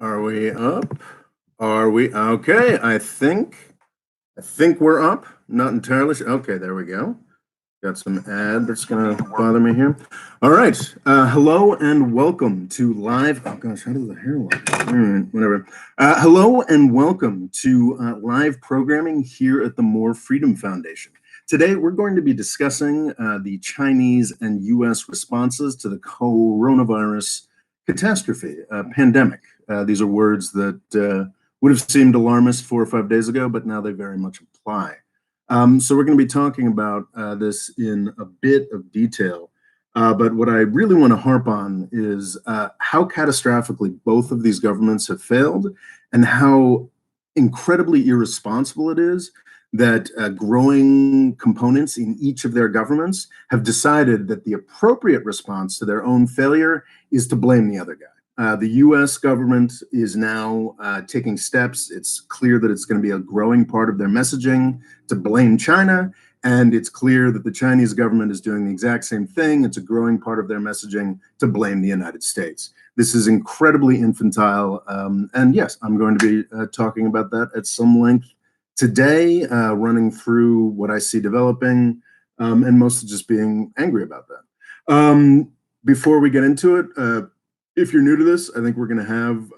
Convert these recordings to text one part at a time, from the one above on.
Are we up? Are we okay? I think we're up. Not entirely sure. Okay, there we go. Got some ad that's gonna bother me here. All right. Hello and welcome to live. Oh gosh, how does the hair look? All right, whatever. Hello and welcome to live programming here at the More Freedom Foundation. Today, we're going to be discussing the Chinese and U.S. responses to the coronavirus catastrophe, pandemic. These are words that would have seemed alarmist 4 or 5 days ago, but now they very much apply. So we're going to be talking about this in a bit of detail. But what I really want to harp on is how catastrophically both of these governments have failed and how incredibly irresponsible it is that growing components in each of their governments have decided that the appropriate response to their own failure is to blame the other guy. The US government is now taking steps. It's clear that it's going to be a growing part of their messaging to blame China. And it's clear that the Chinese government is doing the exact same thing. It's a growing part of their messaging to blame the United States. This is incredibly infantile. And yes, I'm going to be talking about that at some length today, running through what I see developing, and mostly just being angry about that. Before we get into it, if you're new to this, I think we're going to have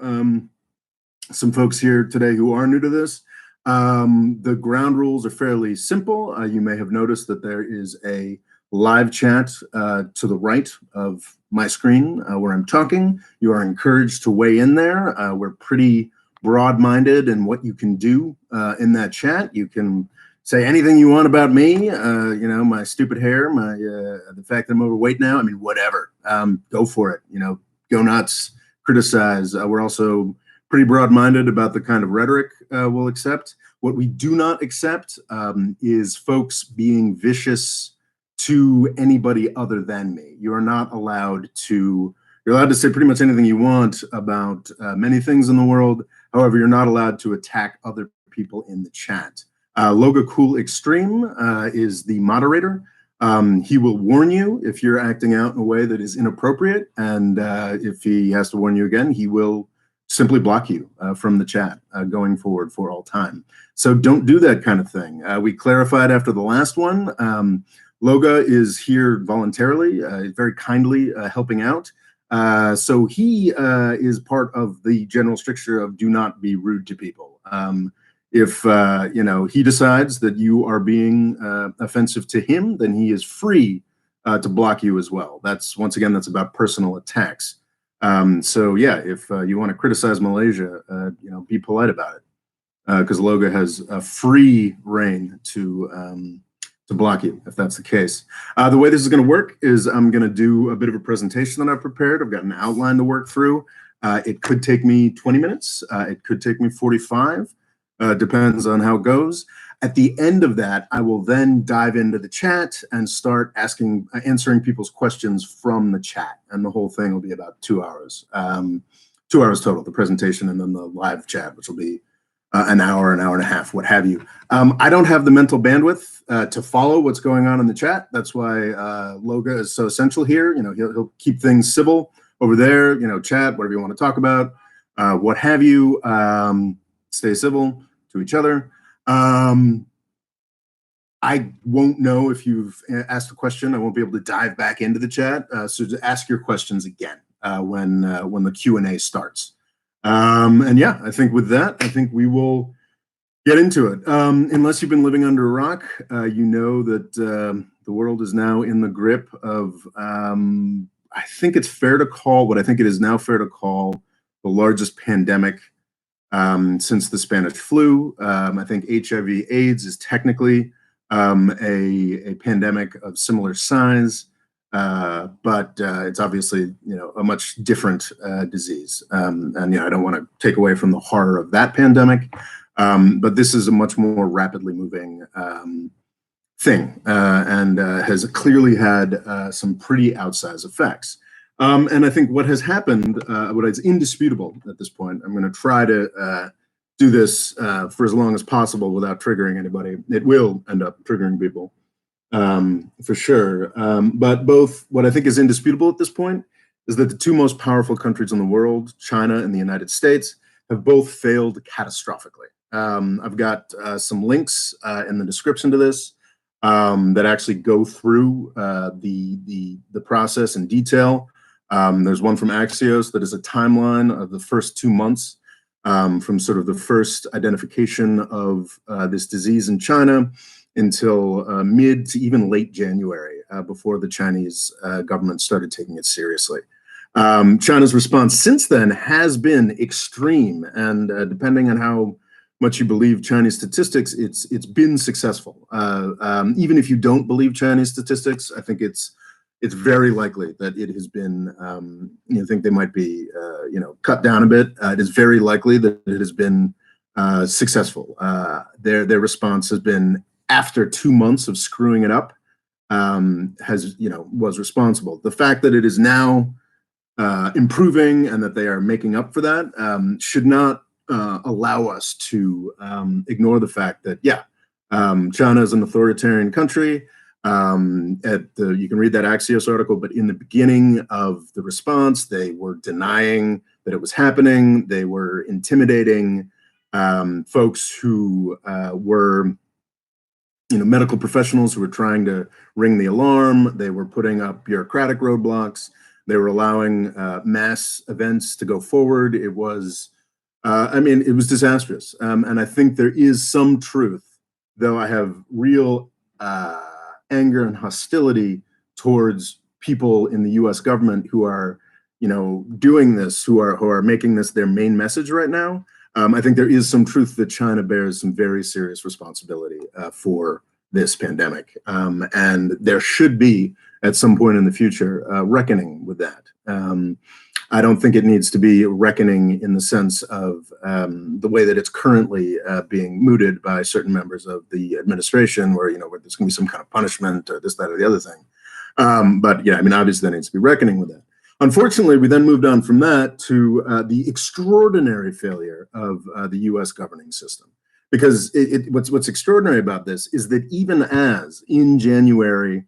some folks here today who are new to this. The ground rules are fairly simple. You may have noticed that there is a live chat to the right of my screen where I'm talking. You are encouraged to weigh in there. We're pretty broad-minded in what you can do in that chat. You can say anything you want about me, my stupid hair, the fact that I'm overweight now. I mean, whatever. Go for it. Go nuts, criticize. We're also pretty broad-minded about the kind of rhetoric we'll accept. What we do not accept is folks being vicious to anybody other than me. You're allowed to say pretty much anything you want about many things in the world. However, you're not allowed to attack other people in the chat. Loga Cool Extreme is the moderator. He will warn you if you're acting out in a way that is inappropriate. And if he has to warn you again, he will simply block you from the chat going forward for all time. So don't do that kind of thing. We clarified after the last one. Loga is here voluntarily, very kindly helping out. So he is part of the general stricture of do not be rude to people. If he decides that you are being offensive to him, then he is free to block you as well. That's about personal attacks. So yeah, if you want to criticize Malaysia, be polite about it, because Loga has a free reign to block you if that's the case. The way this is going to work is I'm going to do a bit of a presentation that I've prepared. I've got an outline to work through. It could take me 20 minutes. It could take me 45. Depends on how it goes. At the end of that, I will then dive into the chat and start answering people's questions from the chat. And the whole thing will be about 2 hours. 2 hours total, the presentation and then the live chat, which will be an hour and a half, what have you. I don't have the mental bandwidth to follow what's going on in the chat. That's why Loga is so essential here. He'll keep things civil over there, chat, whatever you want to talk about, what have you. Stay civil to each other. I won't know if you've asked a question. I won't be able to dive back into the chat. So to ask your questions again when the Q&A starts. And yeah, I think with that, we will get into it. Unless you've been living under a rock, you know that the world is now in the grip of, I think it's fair to call, what I think it is now fair to call the largest pandemic since the Spanish flu. I think HIV/AIDS is technically a pandemic of similar size, but it's obviously a much different disease. And I don't want to take away from the horror of that pandemic, but this is a much more rapidly moving thing, and has clearly had some pretty outsized effects. And I think what has happened, what is indisputable at this point, I'm going to try to do this for as long as possible without triggering anybody. It will end up triggering people, for sure. But both what I think is indisputable at this point is that the two most powerful countries in the world, China and the United States, have both failed catastrophically. I've got some links in the description to this that actually go through the process in detail. There's one from Axios that is a timeline of the first 2 months from sort of the first identification of this disease in China until mid to even late January, before the Chinese government started taking it seriously. China's response since then has been extreme, and depending on how much you believe Chinese statistics, it's been successful. Even if you don't believe Chinese statistics, I think it's very likely that it has been. You think they might be cut down a bit. It is very likely that it has been successful. Their response has been, after 2 months of screwing it up, was responsible. The fact that it is now improving and that they are making up for that should not allow us to ignore the fact that, China is an authoritarian country. You can read that Axios article, but in the beginning of the response, they were denying that it was happening. They were intimidating folks who were medical professionals who were trying to ring the alarm. They were putting up bureaucratic roadblocks. They were allowing mass events to go forward. It was, it was disastrous. And I think there is some truth, though I have real anger and hostility towards people in the U.S. government who are, doing this, who are making this their main message right now. I think there is some truth that China bears some very serious responsibility for this pandemic, and there should be, at some point in the future, reckoning with that. I don't think it needs to be a reckoning in the sense of the way that it's currently being mooted by certain members of the administration, where where there's going to be some kind of punishment or this, that, or the other thing. But yeah, obviously there needs to be reckoning with that. Unfortunately, we then moved on from that to the extraordinary failure of the U.S. governing system. Because what's extraordinary about this is that even as in January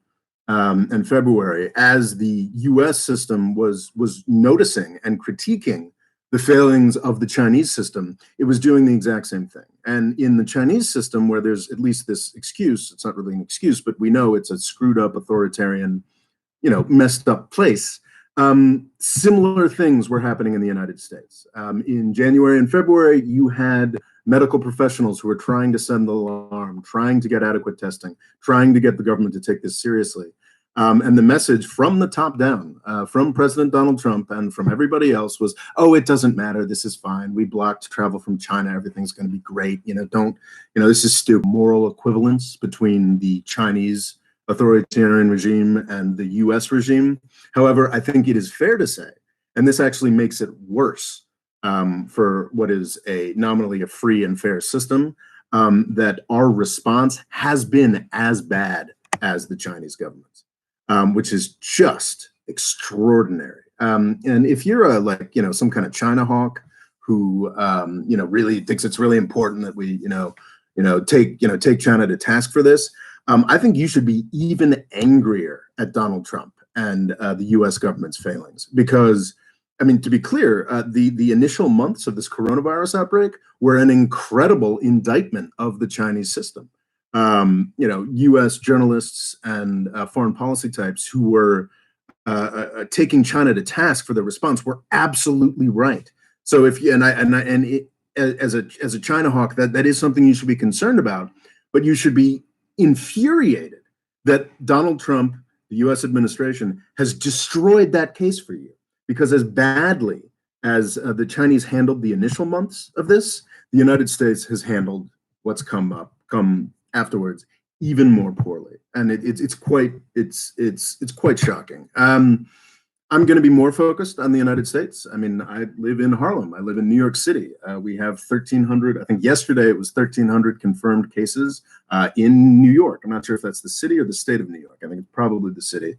and February, as the U.S. system was noticing and critiquing the failings of the Chinese system, it was doing the exact same thing. And in the Chinese system, where there's at least this excuse, it's not really an excuse, but we know it's a screwed up, authoritarian, messed up place. Similar things were happening in the United States. In January and February, you had medical professionals who were trying to send the alarm, trying to get adequate testing, trying to get the government to take this seriously. And the message from the top down, from President Donald Trump and from everybody else was, oh, it doesn't matter. This is fine. We blocked travel from China. Everything's going to be great. This is still moral equivalence between the Chinese authoritarian regime and the U.S. regime. However, I think it is fair to say, and this actually makes it worse for what is nominally a free and fair system, that our response has been as bad as the Chinese government's, which is just extraordinary. And if you're some kind of China hawk who really thinks it's really important that we take China to task for this, I think you should be even angrier at Donald Trump and the U.S. government's failings, because, to be clear, the initial months of this coronavirus outbreak were an incredible indictment of the Chinese system. U.S. journalists and foreign policy types who were taking China to task for the response were absolutely right. So as a China hawk, that is something you should be concerned about, but you should be infuriated that Donald Trump, the U.S. administration, has destroyed that case for you. Because as badly as the Chinese handled the initial months of this, the United States has handled what's come afterwards even more poorly, and it's quite shocking. I'm going to be more focused on the United States. I live in Harlem. I live in New York City. We have 1,300. I think yesterday it was 1,300 confirmed cases in New York. I'm not sure if that's the city or the state of New York. I think it's probably the city.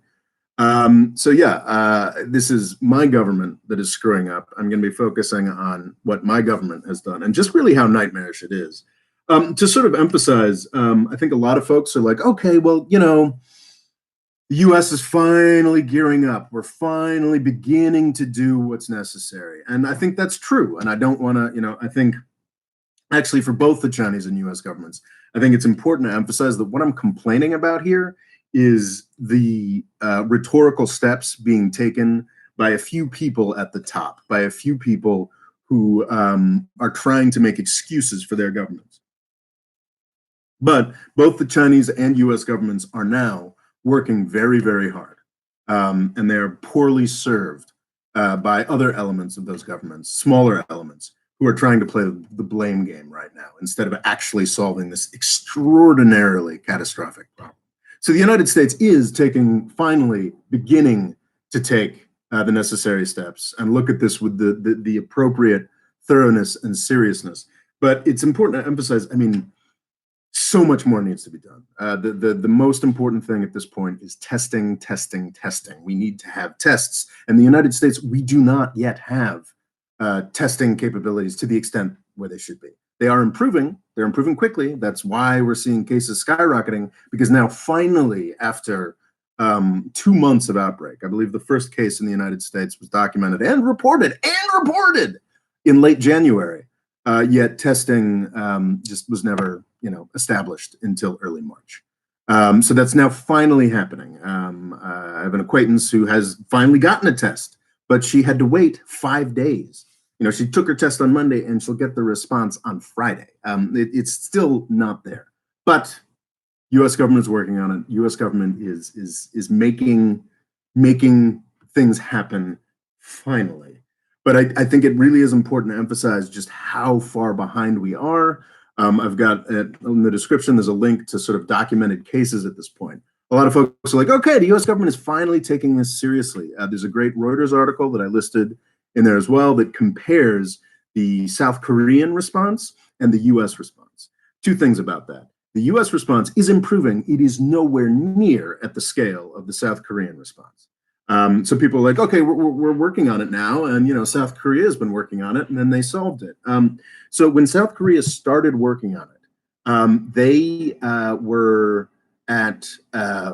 This is my government that is screwing up. I'm going to be focusing on what my government has done and just really how nightmarish it is. To sort of emphasize, I think a lot of folks are like, okay, well, the the U.S. is finally gearing up. We're finally beginning to do what's necessary. And I think that's true. And I don't want to, I think actually for both the Chinese and U.S. governments, I think it's important to emphasize that what I'm complaining about here is the rhetorical steps being taken by a few people at the top, by a few people who are trying to make excuses for their governments. But both the Chinese and U.S. governments are now working very, very hard. And they're poorly served by other elements of those governments, smaller elements, who are trying to play the blame game right now instead of actually solving this extraordinarily catastrophic problem. So the United States is finally beginning to take the necessary steps and look at this with the appropriate thoroughness and seriousness. But it's important to emphasize, so much more needs to be done. The most important thing at this point is testing, testing, testing. We need to have tests. And the United States, we do not yet have testing capabilities to the extent where they should be. They are improving. They're improving quickly. That's why we're seeing cases skyrocketing, because now finally, after 2 months of outbreak, I believe the first case in the United States was documented and reported in late January. Yet testing just was never, established until early March. So that's now finally happening. I have an acquaintance who has finally gotten a test, but she had to wait 5 days. She took her test on Monday and she'll get the response on Friday. It's still not there, but U.S. government is working on it. U.S. government is making things happen finally. But I think it really is important to emphasize just how far behind we are. I've got in the description, there's a link to sort of documented cases at this point. A lot of folks are like, okay, the U.S. government is finally taking this seriously. There's a great Reuters article that I listed in there as well that compares the South Korean response and the U.S. response. Two things about that. The U.S. response is improving. It is nowhere near at the scale of the South Korean response. So people are like, okay, we're working on it now. And, South Korea has been working on it and then they solved it. So when South Korea started working on it, they were at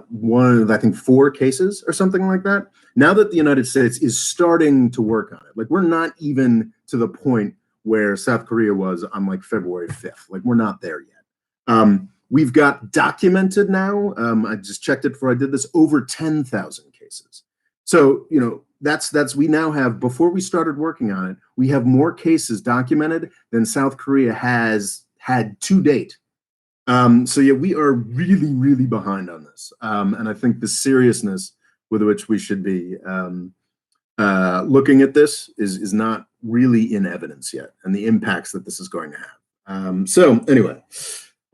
one of, I think, 4 cases or something like that. Now that the United States is starting to work on it, like we're not even to the point where South Korea was on like February 5th. Like we're not there yet. We've got documented now, I just checked it before I did this, over 10,000 cases. So, that's we now have, before we started working on it, we have more cases documented than South Korea has had to date. So yeah, we are really, really behind on this. And I think the seriousness with which we should be looking at this is not really in evidence yet, and the impacts that this is going to have. So anyway,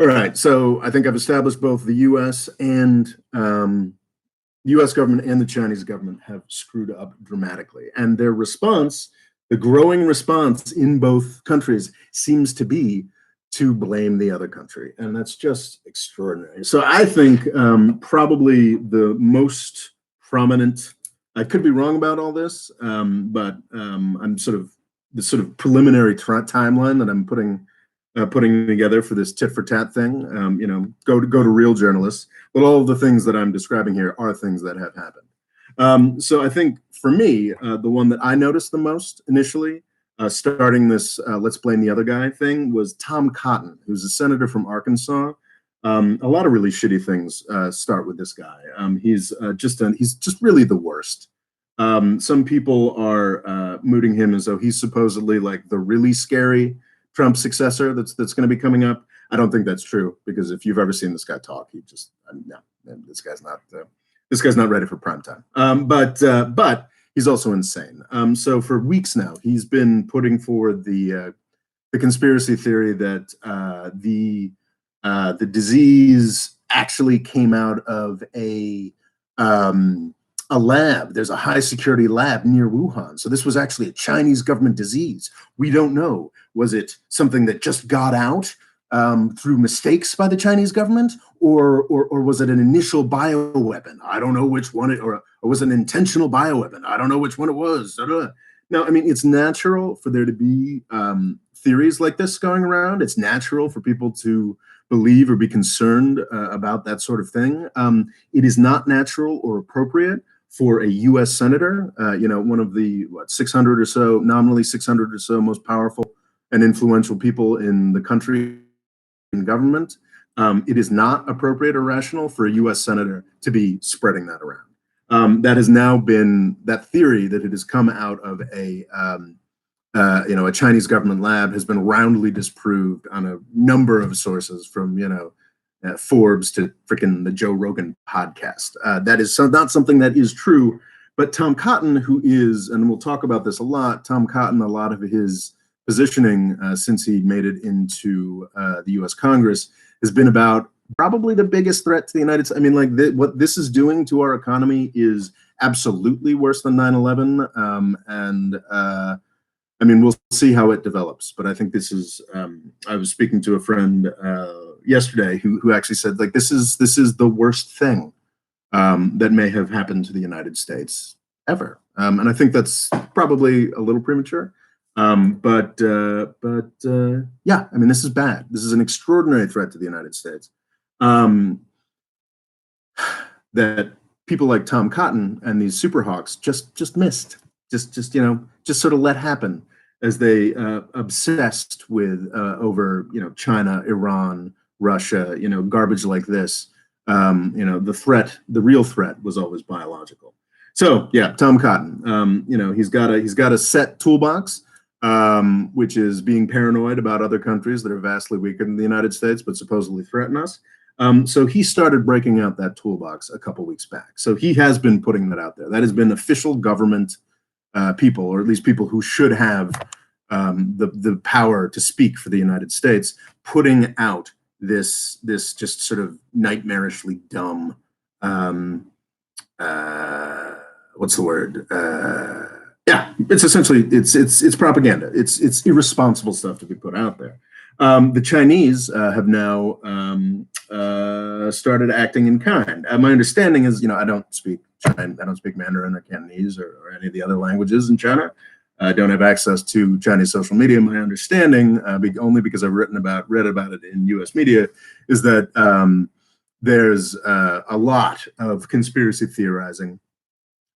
all right. So I think I've established both the U.S. and U.S. government and the Chinese government have screwed up dramatically, and their response, the growing response in both countries, seems to be to blame the other country, and that's just extraordinary. So I think probably the most prominent, I could be wrong about all this, but I'm sort of the sort of preliminary timeline that I'm putting together for this tit for tat thing. Go to real journalists, but all of the things that I'm describing here are things that have happened. So I think for me, the one that I noticed the most initially, starting this let's blame the other guy thing, was Tom Cotton, who's a senator from Arkansas. A lot of really shitty things start with this guy. He's just really the worst. Some people are mooting him as though he's supposedly like the really scary Trump successor that's going to be coming up. I don't think that's true, because if you've ever seen this guy talk, he just no, this guy's not ready for prime time. But he's also insane. So for weeks now, he's been putting forward the conspiracy theory that the disease actually came out of a lab. There's a high security lab near Wuhan. So this was actually a Chinese government disease. We don't know. Was it something that just got out through mistakes by the Chinese government, or was it an initial bioweapon? I don't know which one or was it an intentional bioweapon? I don't know which one it was. Now, I mean, it's natural for there to be theories like this going around. It's natural for people to believe or be concerned about that sort of thing. It is not natural or appropriate for a U.S. senator, one of the 600 or so, nominally 600 or so most powerful and influential people in the country and government. It is not appropriate or rational for a U.S. senator to be spreading that around. That has now been that theory that it has come out of a Chinese government lab has been roundly disproved on a number of sources, from Forbes to freaking the Joe Rogan podcast. That is not something that is true. But Tom Cotton, who is, and we'll talk about this a lot, Tom Cotton, a lot of his positioning since he made it into the U.S. Congress has been about probably the biggest threat to the United States. I mean, what this is doing to our economy is absolutely worse than 9/11. I mean, we'll see how it develops. But I think this is, I was speaking to a friend yesterday who actually said, like, this is the worst thing that may have happened to the United States ever. And I think that's probably a little premature. Yeah, I mean, this is bad. This is an extraordinary threat to the United States that people like Tom Cotton and these super hawks just missed, just sort of let happen as they obsessed with over China, Iran, Russia, garbage like this. The real threat was always biological. So yeah, Tom Cotton, he's got a set toolbox, which is being paranoid about other countries that are vastly weaker than the United States, but supposedly threaten us. So he started breaking out that toolbox a couple weeks back. So he has been putting that out there. That has been official government people, or at least people who should have the power to speak for the United States, putting out this just sort of nightmarishly dumb, what's the word? Yeah, it's essentially it's propaganda. It's irresponsible stuff to be put out there. The Chinese have now started acting in kind. My understanding is, I don't speak Mandarin or Cantonese or any of the other languages in China. I don't have access to Chinese social media. My understanding, only because I've read about it in U.S. media, is that there's a lot of conspiracy theorizing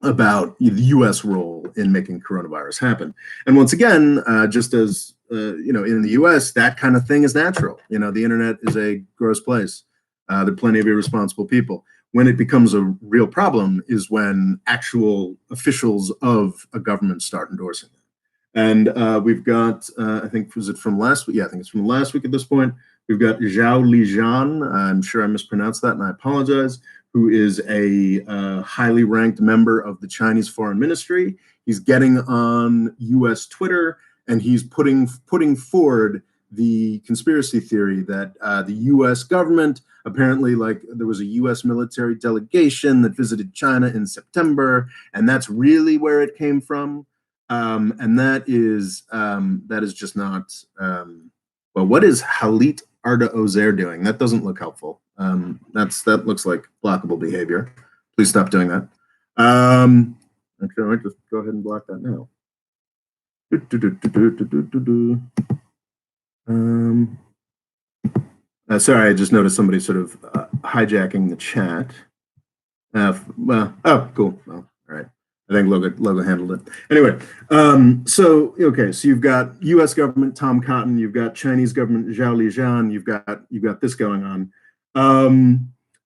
about the U.S. role in making coronavirus happen. And once again, just as in the U.S., that kind of thing is natural. The internet is a gross place. There are plenty of irresponsible people. When it becomes a real problem is when actual officials of a government start endorsing it. And we've got, I think, was it from last week? Yeah, I think it's from last week at this point. We've got Zhao Lijian. I'm sure I mispronounced that, and I apologize. Who is a highly ranked member of the Chinese Foreign Ministry. He's getting on U.S. Twitter, and he's putting forward the conspiracy theory that the U.S. government, apparently, there was a U.S. military delegation that visited China in September, and that's really where it came from. And that is just not. Well, what is Halit Arda Ozer doing? That doesn't look helpful. That looks like blockable behavior. Please stop doing that. Actually, I might just go ahead and block that now. Sorry, I just noticed somebody sort of hijacking the chat. Oh, cool. Well, all right. I think Logo handled it. Anyway, so you've got U.S. government Tom Cotton, you've got Chinese government Zhao Lijian, you've got this going on.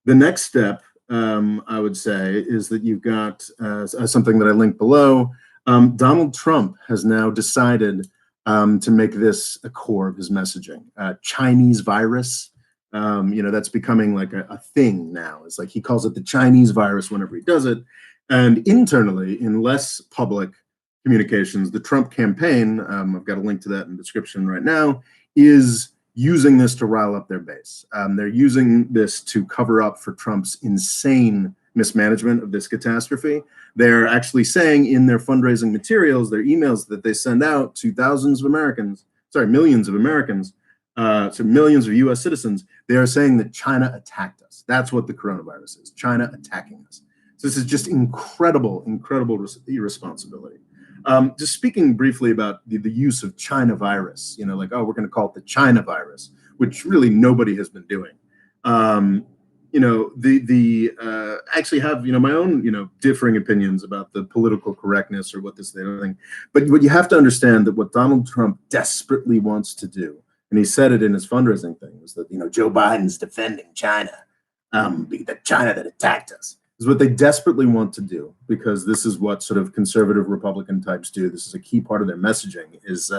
The next step, I would say, is that you've got something that I linked below. Donald Trump has now decided to make this a core of his messaging. Chinese virus, that's becoming like a thing now. It's like he calls it the Chinese virus whenever he does it. And internally, in less public communications, the Trump campaign, I've got a link to that in the description right now, is using this to rile up their base. They're using this to cover up for Trump's insane mismanagement of this catastrophe. They're actually saying in their fundraising materials, their emails that they send out to millions of Americans, so millions of US citizens, they are saying that China attacked us. That's what the coronavirus is, China attacking us. So this is just incredible irresponsibility. Just speaking briefly about the use of China virus, we're going to call it the China virus, which really nobody has been doing. You know, actually have, you know, my own, you know, differing opinions about the political correctness or what this thing. But what you have to understand that what Donald Trump desperately wants to do, and he said it in his fundraising thing, was that, you know, Joe Biden's defending China, the China that attacked us, is what they desperately want to do, because this is what sort of conservative Republican types do. This is a key part of their messaging is,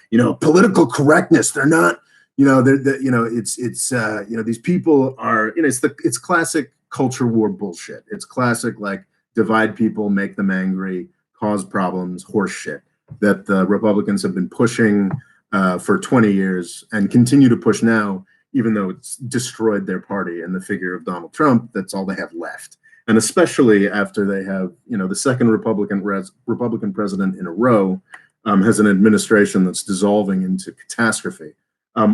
you know, political correctness. They're not, you know, you know, it's you know, these people are, you know, it's classic culture war bullshit. It's classic, like, divide people, make them angry, cause problems, horse shit that the Republicans have been pushing for 20 years and continue to push now, even though it's destroyed their party and the figure of Donald Trump. That's all they have left. And especially after they have, you know, the second Republican president in a row has an administration that's dissolving into catastrophe.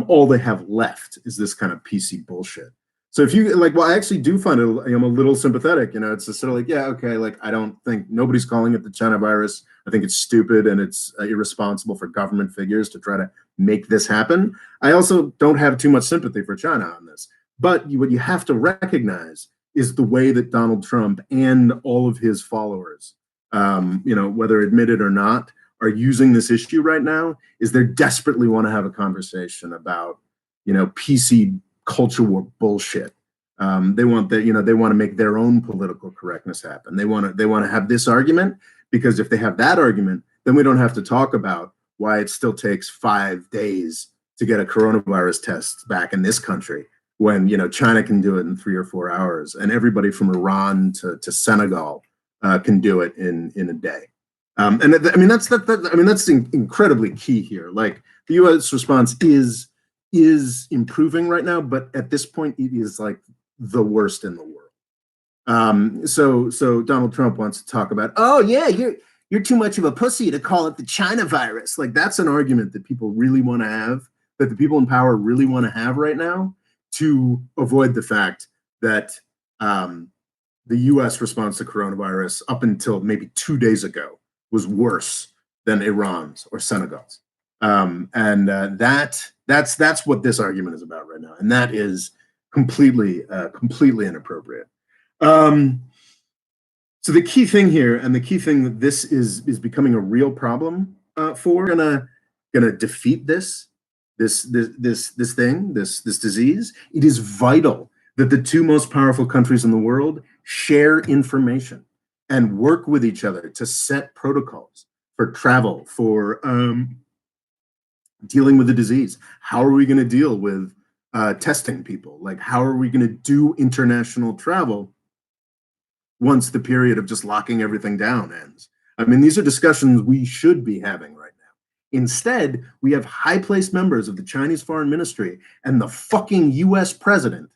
All they have left is this kind of PC bullshit. So if you like, well, I actually do find it, I'm a little sympathetic. You know, it's just sort of like, yeah, okay, like, I don't think, nobody's calling it the China virus. I think it's stupid and it's irresponsible for government figures to try to make this happen. I also don't have too much sympathy for China on this. But what you have to recognize is the way that Donald Trump and all of his followers, you know, whether admitted or not, are using this issue right now, is they desperately want to have a conversation about, you know, PC culture war bullshit. They want that, you know, they want to make their own political correctness happen. They want to have this argument, because if they have that argument, then we don't have to talk about why it still takes 5 days to get a coronavirus test back in this country, when, you know, China can do it in 3 or 4 hours, and everybody from Iran to Senegal can do it in a day. And I mean, that's incredibly key here. Like, the U.S. response is improving right now, but at this point, it is like the worst in the world. So Donald Trump wants to talk about, oh yeah, you're too much of a pussy to call it the China virus. Like, that's an argument that people really want to have, that the people in power really want to have right now, to avoid the fact that the U.S. response to coronavirus up until maybe 2 days ago was worse than Iran's or Senegal's. That's what this argument is about right now. And that is completely inappropriate. So the key thing here, and the key thing that this is becoming a real problem for, gonna defeat this disease. It is vital that the two most powerful countries in the world share information and work with each other to set protocols for travel, for dealing with the disease. How are we going to deal with testing people? Like, how are we going to do international travel once the period of just locking everything down ends? I mean, these are discussions we should be having right now. Instead, we have high-placed members of the Chinese Foreign Ministry and the fucking U.S. president,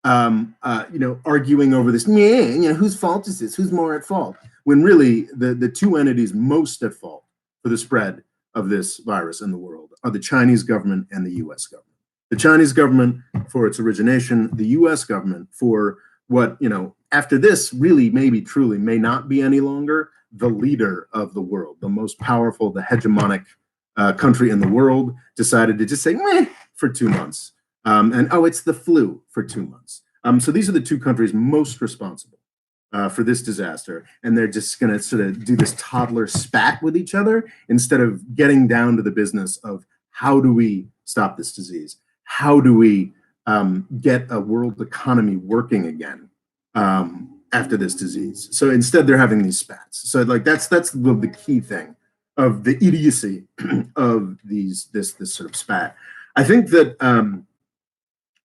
you know, arguing over this. Yeah, you know, whose fault is this? Who's more at fault? When really the two entities most at fault for the spread of this virus in the world are the Chinese government and the U.S. government. The Chinese government for its origination, the U.S. government for what, you know, after this really maybe truly may not be any longer the leader of the world, the most powerful, the hegemonic country in the world, decided to just say meh for 2 months. And oh, it's the flu for 2 months. So these are the two countries most responsible for this disaster, and they're just going to sort of do this toddler spat with each other instead of getting down to the business of, how do we stop this disease? How do we get a world economy working again after this disease? So instead, they're having these spats. So like that's the key thing of the idiocy of this sort of spat. I think that.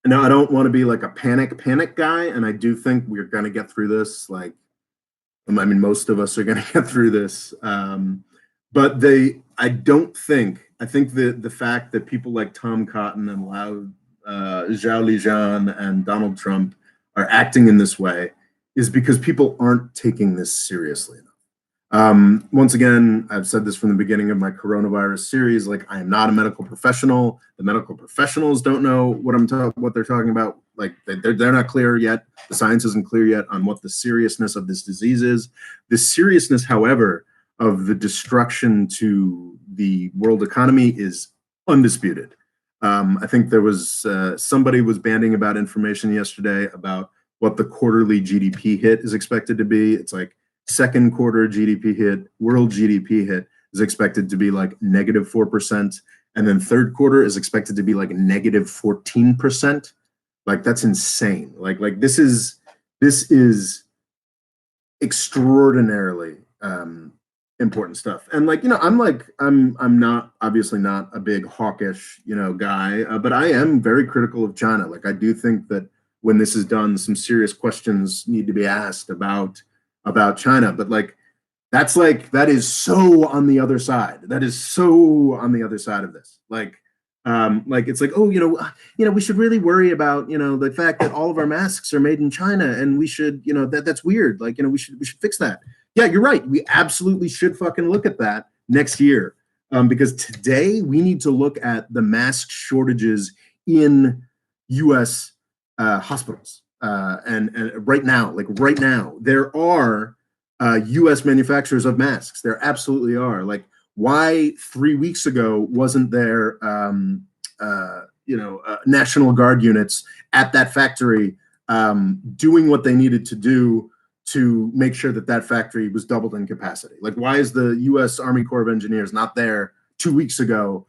Now, I don't want to be like a panic guy, and I do think we're going to get through this. Like, I mean, most of us are going to get through this. But I think the fact that people like Tom Cotton and Zhao Lijian and Donald Trump are acting in this way is because people aren't taking this seriously enough. Once again, I've said this from the beginning of my coronavirus series, like, I am not a medical professional. The medical professionals don't know what they're talking about. Like, they're not clear yet. The science isn't clear yet on what the seriousness of this disease is. The seriousness, however, of the destruction to the world economy is undisputed. I think there was somebody was banding about information yesterday about what the quarterly GDP hit is expected to be. It's like second quarter GDP hit, world GDP hit is expected to be like -4%. And then third quarter is expected to be like -14%. Like that's insane. Like this is extraordinarily important stuff. And like, I'm not obviously not a big hawkish, guy, but I am very critical of China. Like I do think that when this is done, some serious questions need to be asked about China. But that is so on the other side. That is so on the other side of this. Like it's like, oh, we should really worry about, the fact that all of our masks are made in China, and we should, that's weird. Like, we should fix that. Yeah, you're right. We absolutely should fucking look at that next year, because today we need to look at the mask shortages in U.S. Hospitals, and right now, there are U.S. manufacturers of masks. There absolutely are. Like, why 3 weeks ago wasn't there, National Guard units at that factory doing what they needed to do to make sure that that factory was doubled in capacity? Like, why is the U.S. Army Corps of Engineers not there 2 weeks ago,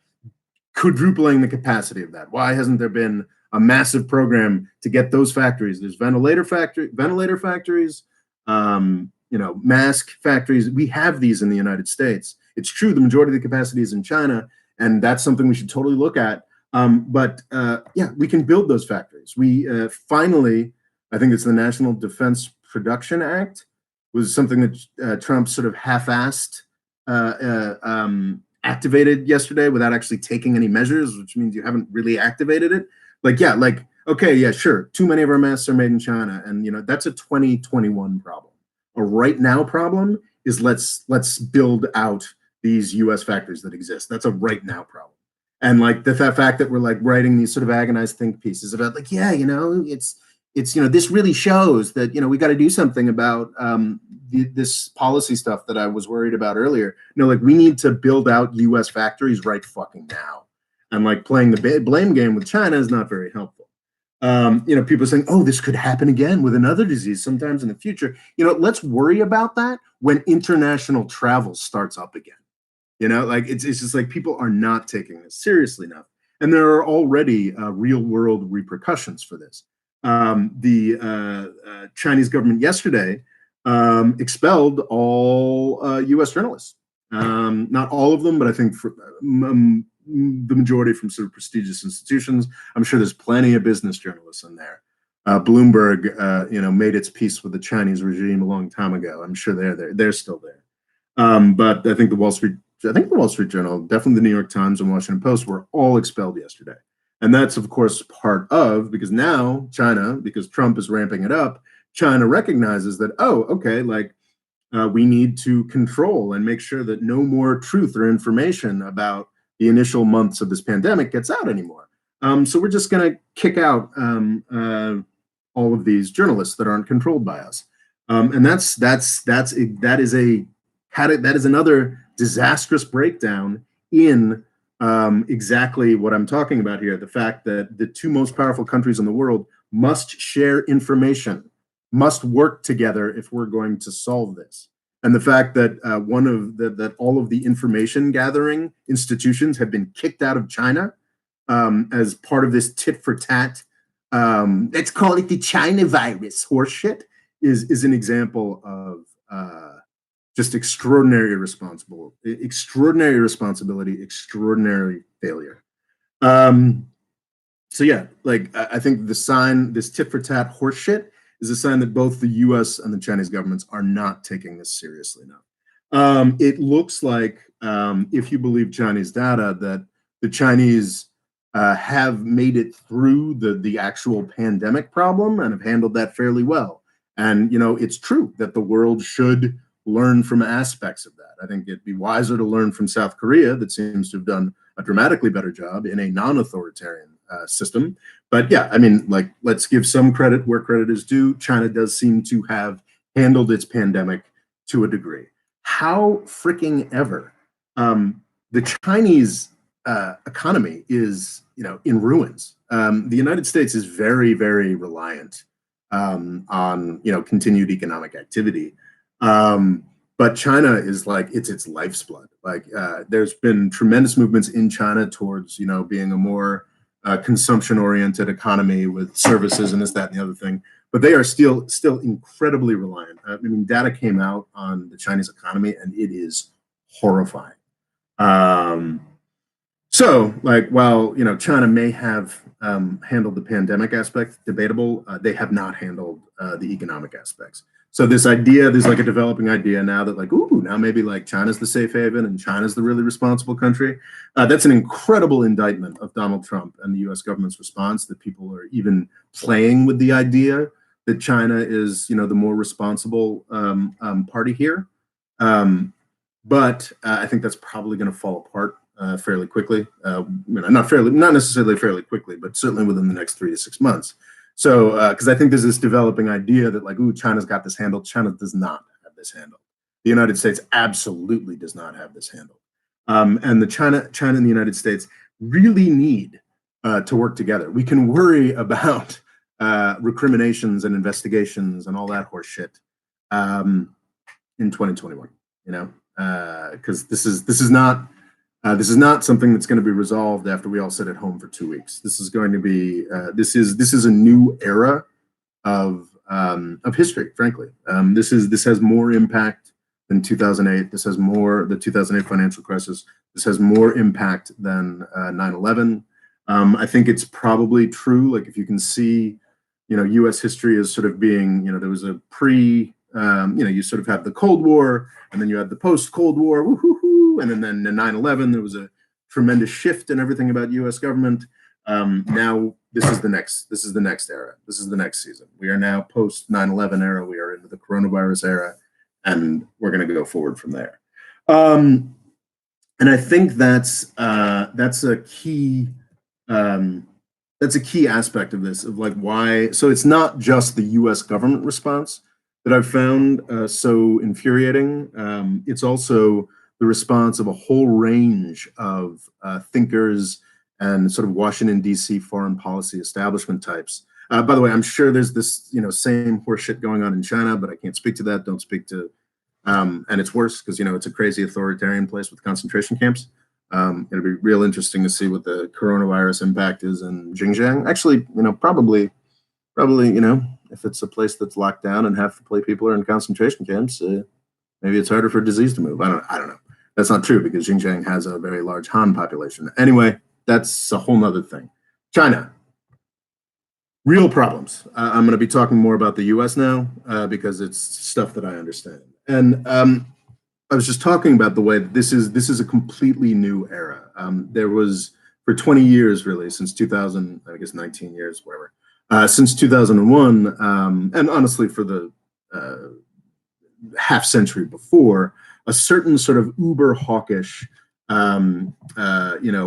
quadrupling the capacity of that? Why hasn't there been a massive program to get those factories? There's ventilator factories, mask factories. We have these in the United States. It's true, the majority of the capacity is in China, and that's something we should totally look at. But we can build those factories. We finally, I think it's the National Defense Production Act, was something that Trump sort of half-assed activated yesterday without actually taking any measures, which means you haven't really activated it. Okay, yeah, sure. Too many of our masks are made in China, and that's a 2021 problem. A right now problem is let's build out these U.S. factories that exist. That's a right now problem. And like the fact that we're like writing these sort of agonized think pieces about like, it's this really shows that we got to do something about this policy stuff that I was worried about earlier. We need to build out U.S. factories right fucking now. And like playing the blame game with China is not very helpful. People are saying, oh, this could happen again with another disease sometimes in the future. Let's worry about that when international travel starts up again. It's just like people are not taking this seriously enough. And there are already real world repercussions for this. The Chinese government yesterday expelled all U.S. journalists. Not all of them, but I think the majority from sort of prestigious institutions. I'm sure there's plenty of business journalists in there. Bloomberg, made its peace with the Chinese regime a long time ago. I'm sure they're there. They're still there. But I think the Wall Street Journal, definitely the New York Times and Washington Post were all expelled yesterday. And that's, of course, part of, because now China, because Trump is ramping it up, China recognizes that, oh, okay, we need to control and make sure that no more truth or information about the initial months of this pandemic gets out anymore. So we're just going to kick out all of these journalists that aren't controlled by us. And that is another disastrous breakdown in exactly what I'm talking about here. The fact that the two most powerful countries in the world must share information, must work together if we're going to solve this. And the fact that that all of the information gathering institutions have been kicked out of China as part of this tit for tat, let's call it the China virus horseshit, is an example of just extraordinary responsibility, extraordinary failure. So yeah, I think this tit for tat horseshit is a sign that both the U.S. and the Chinese governments are not taking this seriously enough. It looks like, if you believe Chinese data, that the Chinese have made it through the actual pandemic problem and have handled that fairly well. And, it's true that the world should learn from aspects of that. I think it'd be wiser to learn from South Korea, that seems to have done a dramatically better job in a non-authoritarian system. But yeah, let's give some credit where credit is due. China does seem to have handled its pandemic to a degree. How freaking ever. The Chinese, economy is, in ruins. The United States is very, very reliant on, continued economic activity. But China is like, it's its life's blood. Like, there's been tremendous movements in China towards, being a more consumption-oriented economy with services and this, that, and the other thing. But they are still incredibly reliant. I mean, data came out on the Chinese economy, and it is horrifying. So, like, while China may have handled the pandemic aspect, debatable, they have not handled the economic aspects. So this idea, there's like a developing idea now that like, ooh, now maybe like China's the safe haven and China's the really responsible country. That's an incredible indictment of Donald Trump and the U.S. government's response, that people are even playing with the idea that China is, the more responsible party here. But I think that's probably going to fall apart fairly quickly. Not necessarily fairly quickly, but certainly within the next 3 to 6 months. So, because I think there's this developing idea that like, ooh, China's got this handled. China does not have this handled. The United States absolutely does not have this handled. And China and the United States really need to work together. We can worry about recriminations and investigations and all that horse shit in 2021. Because this is not something that's going to be resolved after we all sit at home for 2 weeks. This is going to be this is a new era of history. Frankly, this has more impact than 2008. This has more, the 2008 financial crisis. This has more impact than 9/11. I think it's probably true. Like, if you can see, U.S. history as sort of being, there was a you sort of have the Cold War, and then you had the post-Cold War, woo-hoo-hoo, and then in 9/11, there was a tremendous shift in everything about U.S. government. Now this is the next era. This is the next season. We are now post 9/11 era. We are into the coronavirus era, and we're going to go forward from there. And I think that's a key. That's a key aspect of this, of like why. So it's not just the U.S. government response that I've found so infuriating. It's also the response of a whole range of thinkers and sort of Washington, D.C. foreign policy establishment types. By the way, I'm sure there's this, same horseshit going on in China, but I can't speak to that. Don't speak to, and it's worse because, it's a crazy authoritarian place with concentration camps. It'll be real interesting to see what the coronavirus impact is in Xinjiang. Actually, probably, if it's a place that's locked down and half the people are in concentration camps, maybe it's harder for disease to move. I don't know. That's not true because Xinjiang has a very large Han population. Anyway, that's a whole nother thing. China, real problems. I'm going to be talking more about the U.S. now because it's stuff that I understand. And I was just talking about the way that this is a completely new era. There was, for 20 years, really, since 2000, I guess 19 years, whatever, since 2001, and honestly for the half century before, a certain sort of uber hawkish,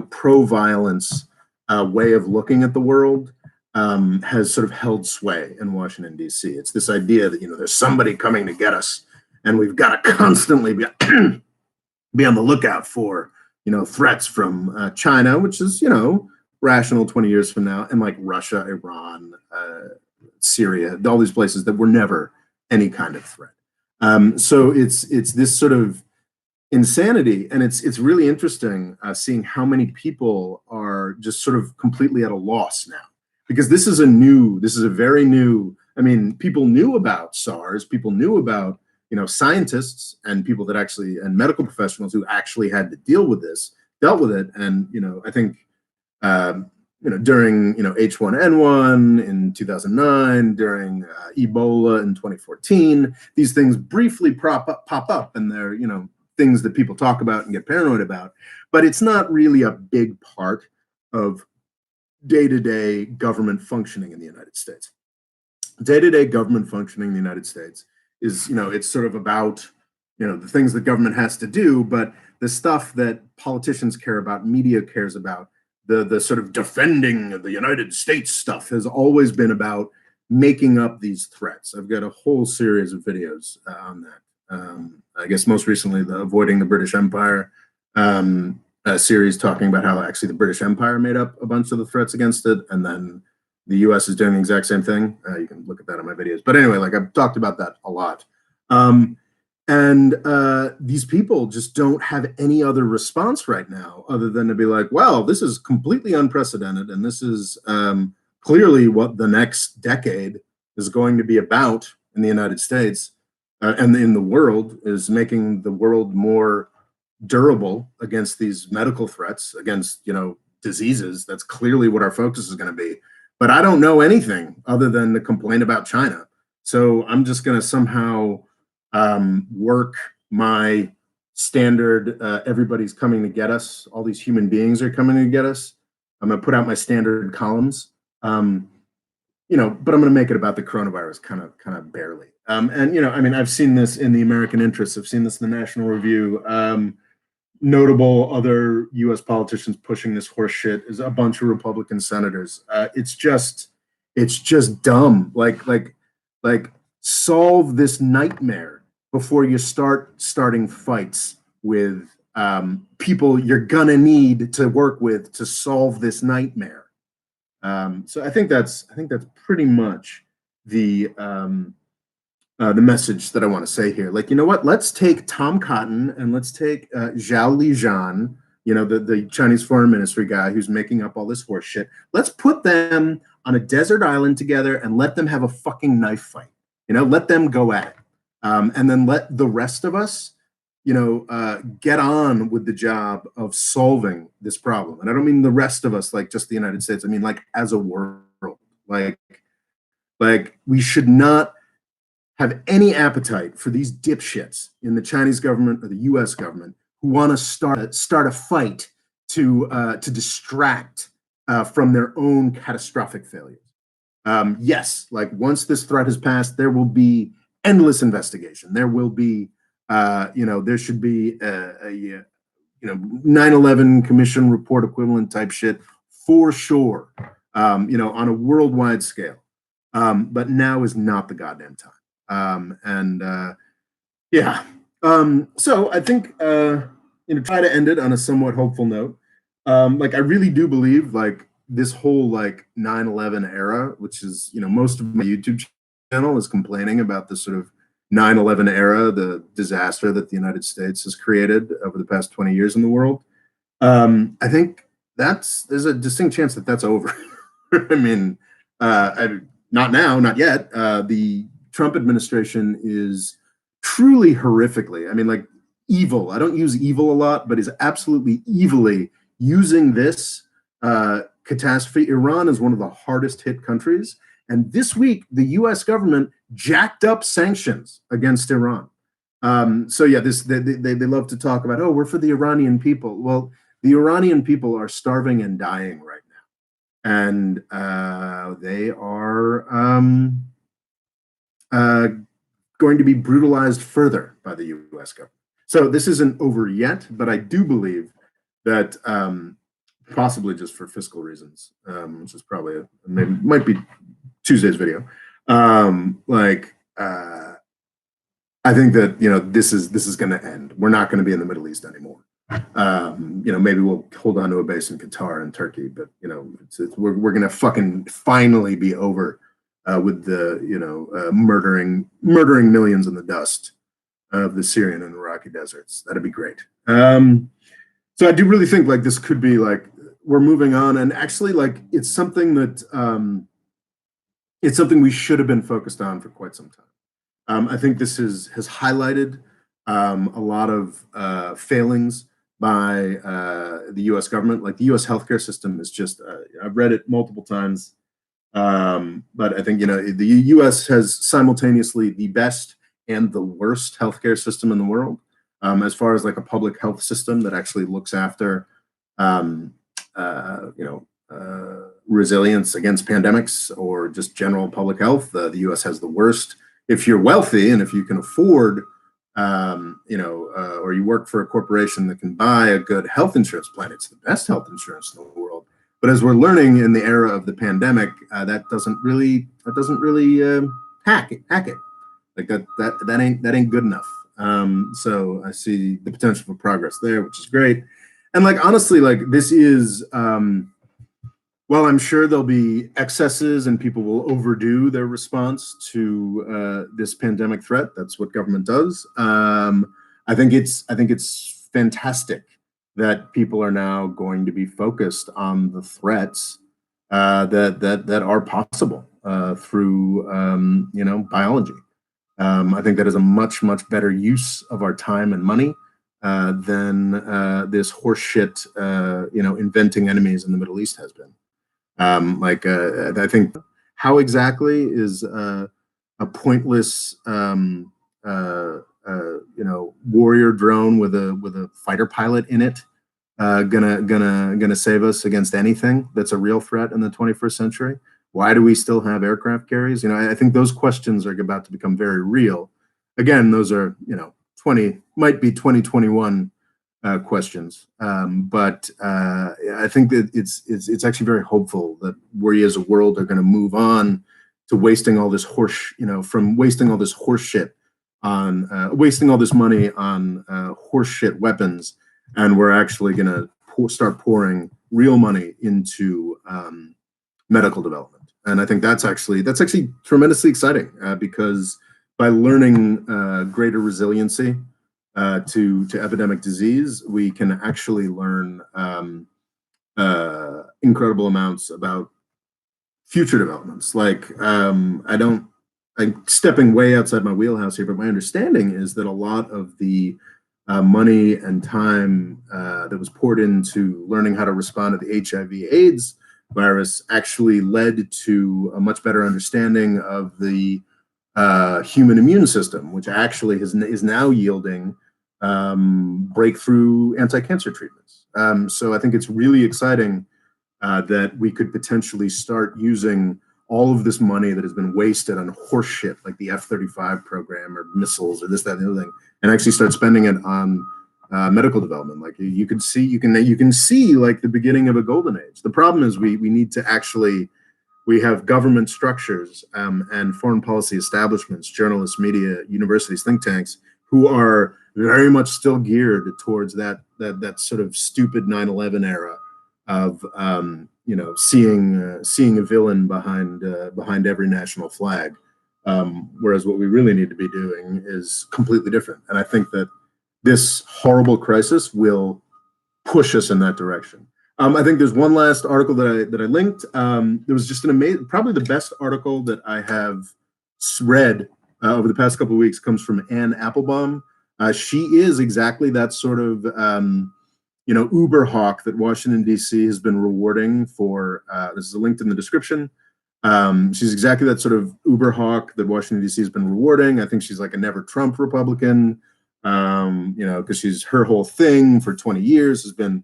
pro-violence way of looking at the world has sort of held sway in Washington, D.C. It's this idea that, there's somebody coming to get us, and we've got to constantly be on the lookout for, threats from China, which is, rational 20 years from now, and like Russia, Iran, Syria, all these places that were never any kind of threat. So it's this sort of insanity, and it's really interesting seeing how many people are just sort of completely at a loss now, because this is a very new. I mean, people knew about SARS, people knew about scientists and people that actually, and medical professionals who actually had to dealt with it, and I think during H1N1 in 2009, during Ebola in 2014, these things briefly pop up, and they're things that people talk about and get paranoid about, but it's not really a big part of day-to-day government functioning in the United States. Day-to-day government functioning in the United States is, it's sort of about, the things that government has to do, but the stuff that politicians care about, media cares about, the sort of defending of the United States stuff has always been about making up these threats. I've got a whole series of videos on that. I guess most recently, the Avoiding the British Empire series talking about how actually the British Empire made up a bunch of the threats against it, and then the U.S. is doing the exact same thing. You can look at that in my videos. But anyway, like I've talked about that a lot. And these people just don't have any other response right now other than to be like, well, this is completely unprecedented, and this is clearly what the next decade is going to be about in the United States and in the world, is making the world more durable against these medical threats, against, diseases. That's clearly what our focus is going to be. But I don't know anything other than to complain about China. So I'm just going to somehow work my standard, everybody's coming to get us, all these human beings are coming to get us. I'm going to put out my standard columns, but I'm going to make it about the coronavirus kind of barely. And I've seen this in the American Interest. I've seen this in the National Review. Notable other U.S. politicians pushing this horse shit is a bunch of Republican senators. It's just dumb. Like solve this nightmare before you starting fights with people you're gonna need to work with to solve this nightmare. So I think that's pretty much the message that I want to say here. Like, you know what? Let's take Tom Cotton and let's take Zhao Lijian, the Chinese foreign ministry guy who's making up all this horse shit. Let's put them on a desert island together and let them have a fucking knife fight. Let them go at it. And then let the rest of us, get on with the job of solving this problem. And I don't mean the rest of us, like just the United States. I mean, like as a world, like we should not have any appetite for these dipshits in the Chinese government or the U.S. government who want to start a fight to distract from their own catastrophic failures. Yes, like once this threat has passed, there will be endless investigation. There will be, there should be a 9/11 commission report equivalent type shit for sure, on a worldwide scale. But now is not the goddamn time. So I think, try to end it on a somewhat hopeful note. I really do believe like this whole like 9/11 era, which is, most of my YouTube channel is complaining about this sort of 9/11 era, the disaster that the United States has created over the past 20 years in the world. I think there's a distinct chance that that's over. I mean, not now, not yet. The Trump administration is truly horrifically, like evil. I don't use evil a lot, but is absolutely evilly using this catastrophe. Iran is one of the hardest hit countries. And this week, the US government jacked up sanctions against Iran. They love to talk about, we're for the Iranian people. Well, the Iranian people are starving and dying right now. And they are going to be brutalized further by the US government. So this isn't over yet, but I do believe that possibly just for fiscal reasons, which is probably might be Tuesday's video. I think that this is going to end. We're not going to be in the Middle East anymore. Maybe we'll hold on to a base in Qatar and Turkey, but we're going to fucking finally be over with the murdering millions in the dust of the Syrian and Iraqi deserts. That'd be great. So I do really think like this could be like we're moving on, and actually like it's something that it's something we should have been focused on for quite some time. I think this has highlighted a lot of failings by the U.S. government. Like the U.S. healthcare system is just I've read it multiple times. But I think, the U.S. has simultaneously the best and the worst healthcare system in the world, as far as like a public health system that actually looks after, resilience against pandemics or just general public health. The U.S. has the worst. If you're wealthy and if you can afford, or you work for a corporation that can buy a good health insurance plan, it's the best health insurance in the world. But as we're learning in the era of the pandemic, that doesn't really hack it. Like that ain't good enough. So I see the potential for progress there, which is great. And like honestly, like this is while I'm sure there'll be excesses and people will overdo their response to this pandemic threat. That's what government does. I think it's fantastic that people are now going to be focused on the threats that are possible through biology. I think that is a much better use of our time and money than this horseshit, inventing enemies in the Middle East has been. I think how exactly is a pointless, warrior drone with a fighter pilot in it gonna save us against anything that's a real threat in the 21st century? Why do we still have aircraft carriers? I think those questions are about to become very real. Again, those are 2021 questions. But I think that it's actually very hopeful that we as a world are going to move on to wasting all this from wasting all this horse shit on wasting all this money on horse shit weapons, and we're actually going to start pouring real money into medical development. And I think that's actually tremendously exciting because by learning greater resiliency to epidemic disease, we can actually learn incredible amounts about future developments. I'm stepping way outside my wheelhouse here, but my understanding is that a lot of the money and time that was poured into learning how to respond to the HIV/AIDS virus actually led to a much better understanding of the human immune system, which actually is now yielding breakthrough anti-cancer treatments. So I think it's really exciting that we could potentially start using all of this money that has been wasted on horse shit like the F-35 program or missiles or this, that, and the other thing, and actually start spending it on medical development. Like you can see like the beginning of a golden age. The problem is we need to actually. We have government structures and foreign policy establishments, journalists, media, universities, think tanks, who are very much still geared towards that sort of stupid 9/11 era of seeing a villain behind every national flag, whereas what we really need to be doing is completely different. And I think that this horrible crisis will push us in that direction. I think there's one last article that I linked. There was just an amazing, probably the best article that I have read over the past couple of weeks comes from Anne Applebaum. She is exactly that sort of Uber hawk that Washington D.C. has been rewarding for. This is linked in the description. She's exactly that sort of Uber hawk that Washington D.C. has been rewarding. I think she's like a never Trump Republican. Because her whole thing for 20 years has been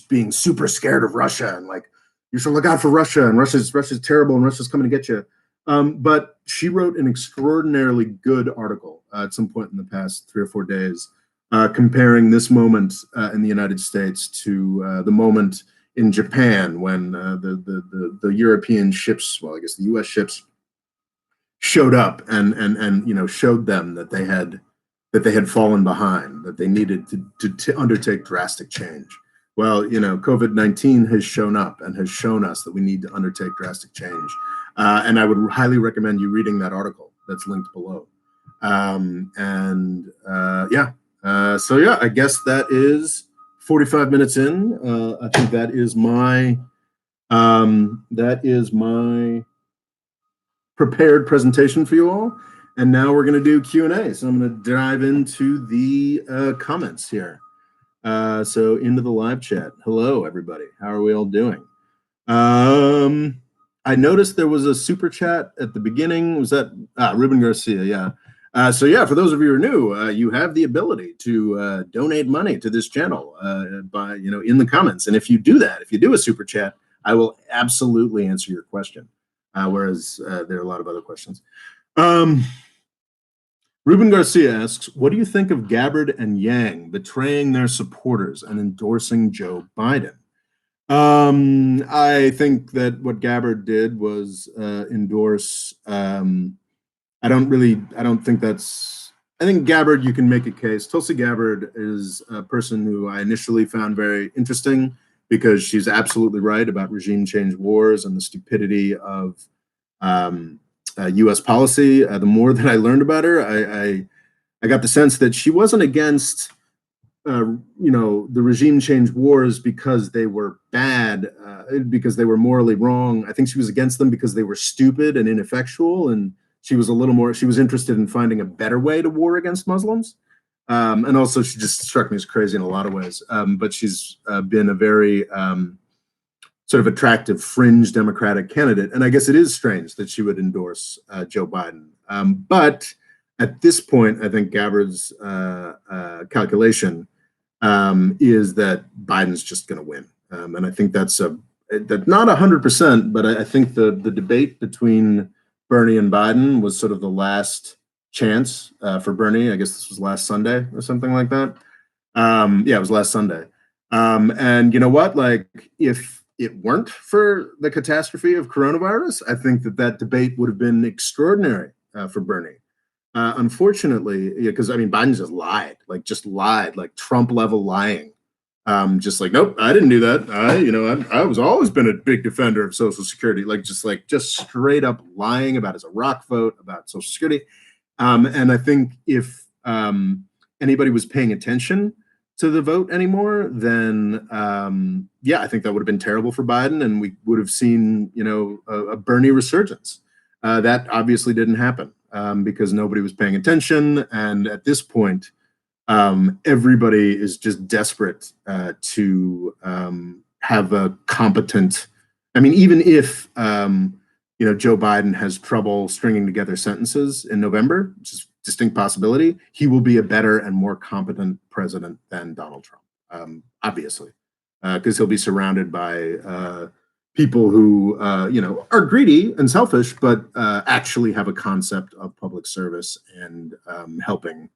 being super scared of Russia and like you should look out for Russia and Russia's terrible and Russia's coming to get you. But she wrote an extraordinarily good article at some point in the past 3 or 4 days, comparing this moment in the United States to the moment in Japan when the European ships, well, I guess the U.S. ships, showed up and showed them that they had fallen behind, that they needed to undertake drastic change. Well, COVID-19 has shown up and has shown us that we need to undertake drastic change. And I would highly recommend you reading that article that's linked below. I guess that is 45 minutes in. I think that is my prepared presentation for you all. And now we're going to do Q&A. So I'm going to dive into the comments here. So into the live chat. Hello, everybody. How are we all doing? I noticed there was a super chat at the beginning. Was that Ruben Garcia? Yeah. For those of you who are new, you have the ability to donate money to this channel by in the comments. And if you do that, if you do a super chat, I will absolutely answer your question. Whereas there are a lot of other questions. Ruben Garcia asks, what do you think of Gabbard and Yang betraying their supporters and endorsing Joe Biden? I think that what Gabbard did was endorse. I don't think that's think Gabbard, you can make a case. Tulsi Gabbard is a person who I initially found very interesting because she's absolutely right about regime change wars and the stupidity of U.S. policy. The more that I learned about her, I got the sense that she wasn't against the regime change wars because they were bad, because they were morally wrong. I think she was against them because they were stupid and ineffectual, and she was interested in finding a better way to war against Muslims. And also she just struck me as crazy in a lot of ways. But she's been a very sort of attractive fringe Democratic candidate. And I guess it is strange that she would endorse Joe Biden. But at this point, I think Gabbard's calculation is that Biden's just going to win. And I think that's not 100%, but I think the debate between Bernie and Biden was sort of the last chance for Bernie. I guess this was last Sunday or something like that. Yeah, it was last Sunday. And you know what? Like, if it weren't for the catastrophe of coronavirus, I think that debate would have been extraordinary for Bernie. Unfortunately, because I mean, Biden just lied, like Trump level lying. Just like, nope, I didn't do that. I was always been a big defender of Social Security, just straight up lying about his Iraq vote, about Social Security. And I think if anybody was paying attention to the vote anymore, then I think that would have been terrible for Biden, and we would have seen, a Bernie resurgence. That obviously didn't happen because nobody was paying attention, and at this point, everybody is just desperate to have a competent. I mean, even if Joe Biden has trouble stringing together sentences in November, which is a distinct possibility, he will be a better and more competent president than Donald Trump, obviously, because he'll be surrounded by people who are greedy and selfish, but actually have a concept of public service and helping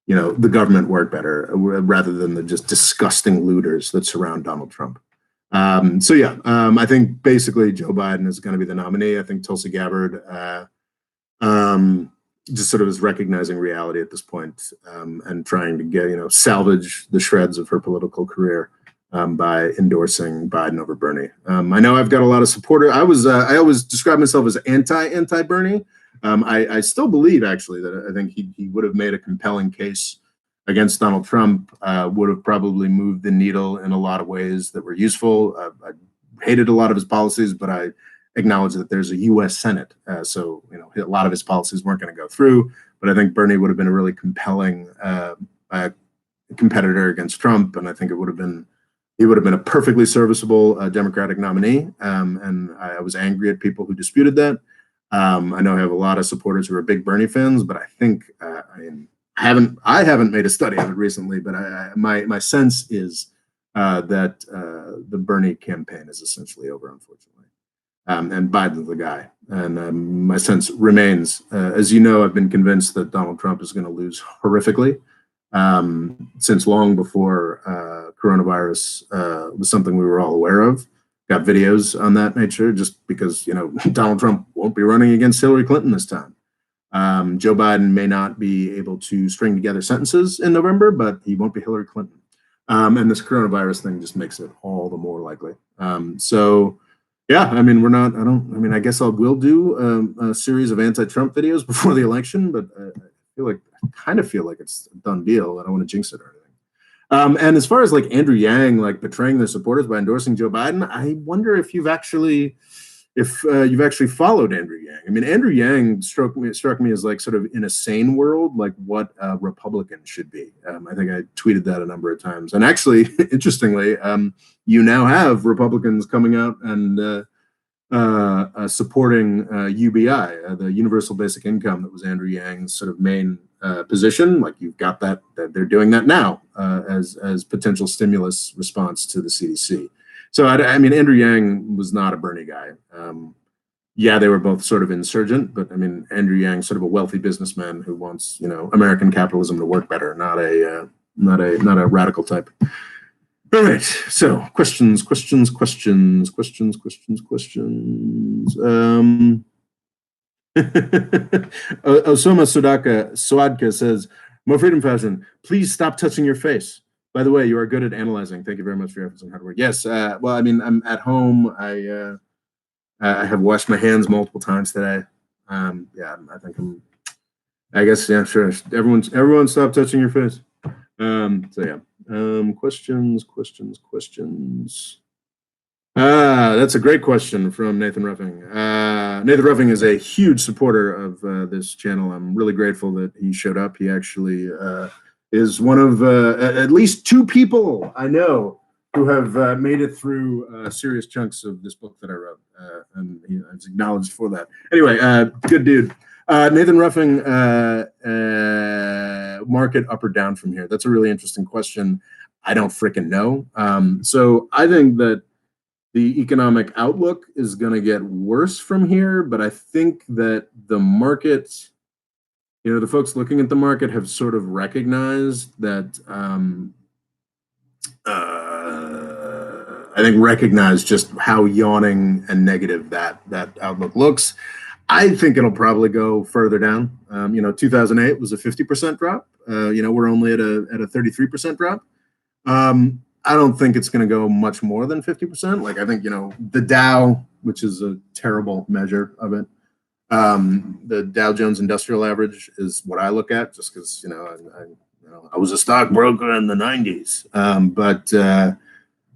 the government work better, rather than the just disgusting looters that surround Donald Trump. I think basically Joe Biden is going to be the nominee. I think Tulsi Gabbard just sort of is recognizing reality at this point, and trying to get salvage the shreds of her political career by endorsing Biden over Bernie. I know I've got a lot of supporters. I always describe myself as anti Bernie. I still believe, actually, that I think he would have made a compelling case against Donald Trump, would have probably moved the needle in a lot of ways that were useful. I hated a lot of his policies, but I acknowledge that there's a U.S. Senate, so a lot of his policies weren't going to go through. But I think Bernie would have been a really compelling competitor against Trump, and I think he would have been a perfectly serviceable Democratic nominee. And I was angry at people who disputed that. I know I have a lot of supporters who are big Bernie fans, but I think I haven't made a study of it recently, but my sense is that the Bernie campaign is essentially over, unfortunately, and Biden's the guy. And my sense remains, as you know, I've been convinced that Donald Trump is going to lose horrifically since long before coronavirus was something we were all aware of. Got videos on that nature, just because Donald Trump won't be running against Hillary Clinton this time. Joe Biden may not be able to string together sentences in November, but he won't be Hillary Clinton. And this coronavirus thing just makes it all the more likely. I guess we'll do a series of anti-Trump videos before the election, but I kind of feel like it's a done deal. I don't want to jinx it or anything. And as far as like Andrew Yang betraying their supporters by endorsing Joe Biden, I wonder if you've actually followed Andrew Yang. I mean, Andrew Yang struck me as sort of in a sane world, like what a Republican should be. I think I tweeted that a number of times. And actually, interestingly, you now have Republicans coming out and supporting UBI, the Universal Basic Income, that was Andrew Yang's sort of main position. Like, you've got that they're doing that now as potential stimulus response to the CDC. So I mean, Andrew Yang was not a Bernie guy. They were both sort of insurgent, but I mean, Andrew Yang, sort of a wealthy businessman who wants American capitalism to work better, not a radical type. All right, so questions. Osoma Swadka says, More freedom fashion. Please stop touching your face. By the way, you are good at analyzing. Thank you very much for your efforts and hard work. Yes. Well, I mean, I'm at home. I have washed my hands multiple times today. Yeah, I think I'm. I guess yeah, sure. Everyone, stop touching your face. So yeah. Questions. That's a great question from Nathan Ruffing. Nathan Ruffing is a huge supporter of this channel. I'm really grateful that he showed up. He actually is one of at least 2 people I know who have made it through serious chunks of this book that I wrote, and he is acknowledged for that. Anyway, good dude. Nathan Ruffing, market up or down from here? That's a really interesting question. I don't freaking know. So I think that the economic outlook is going to get worse from here, but I think that the market, the folks looking at the market have sort of recognized that, I think recognized just how yawning and negative that outlook looks. I think it'll probably go further down. 2008 was a 50% drop. We're only at a 33% drop. I don't think it's going to go much more than 50%. Like, I think, the Dow, which is a terrible measure of it, the Dow Jones Industrial Average is what I look at, just because, I was a stockbroker in the 90s. But the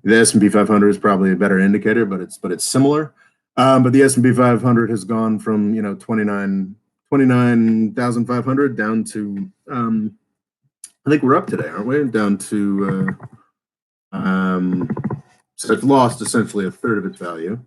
S&P 500 is probably a better indicator, but it's similar. But the S&P 500 has gone from 29,500 down to I think we're up today, aren't we? Down to so it's lost essentially a third of its value.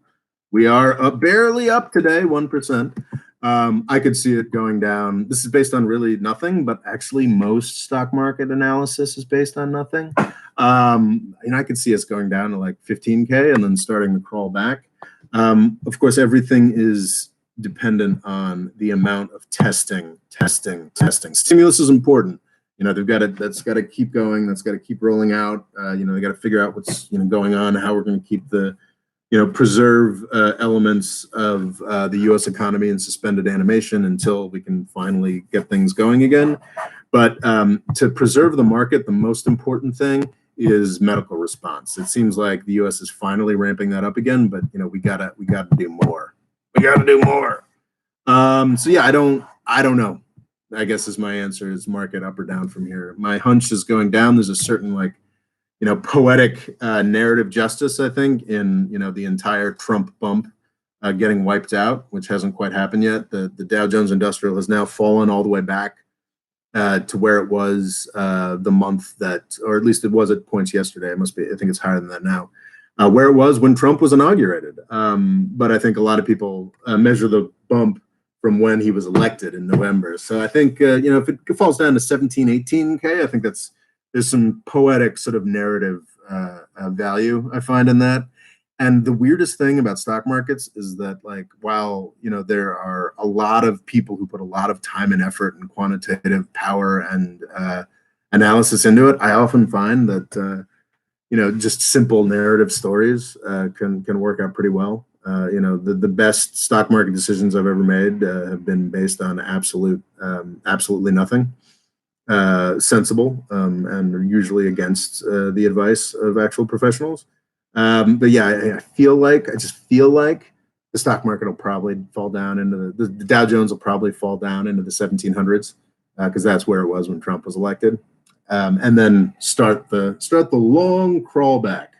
We are barely up today, 1%. I could see it going down. This is based on really nothing, but actually most stock market analysis is based on nothing. I could see us going down to like 15K and then starting to crawl back. Of course, everything is dependent on the amount of testing. Stimulus is important. That's got to keep going. That's got to keep rolling out. They got to figure out what's going on, how we're going to keep the preserve elements of the U.S. economy in suspended animation until we can finally get things going again. But to preserve the market, the most important thing is medical response. It seems like the U.S. is finally ramping that up again, but we gotta do more. We gotta do more. So yeah, I don't know. I guess is my answer, is market up or down from here. My hunch is going down. There's a certain poetic narrative justice, I think, in the entire Trump bump getting wiped out, which hasn't quite happened yet. The Dow Jones Industrial has now fallen all the way back to where it was the month that, or at least it was at points yesterday. It must be. I think it's higher than that now. Where it was when Trump was inaugurated. But I think a lot of people measure the bump from when he was elected in November. So I think, if it falls down to 17, 18K, I think there's some poetic sort of narrative value I find in that. And the weirdest thing about stock markets is that, while, there are a lot of people who put a lot of time and effort and quantitative power and analysis into it, I often find that, just simple narrative stories can work out pretty well. The best stock market decisions I've ever made have been based on absolutely nothing sensible, and are usually against the advice of actual professionals. But yeah, I just feel like the stock market will probably fall down into the Dow Jones will probably fall down into the 1700s because that's where it was when Trump was elected, and then start the long crawl back.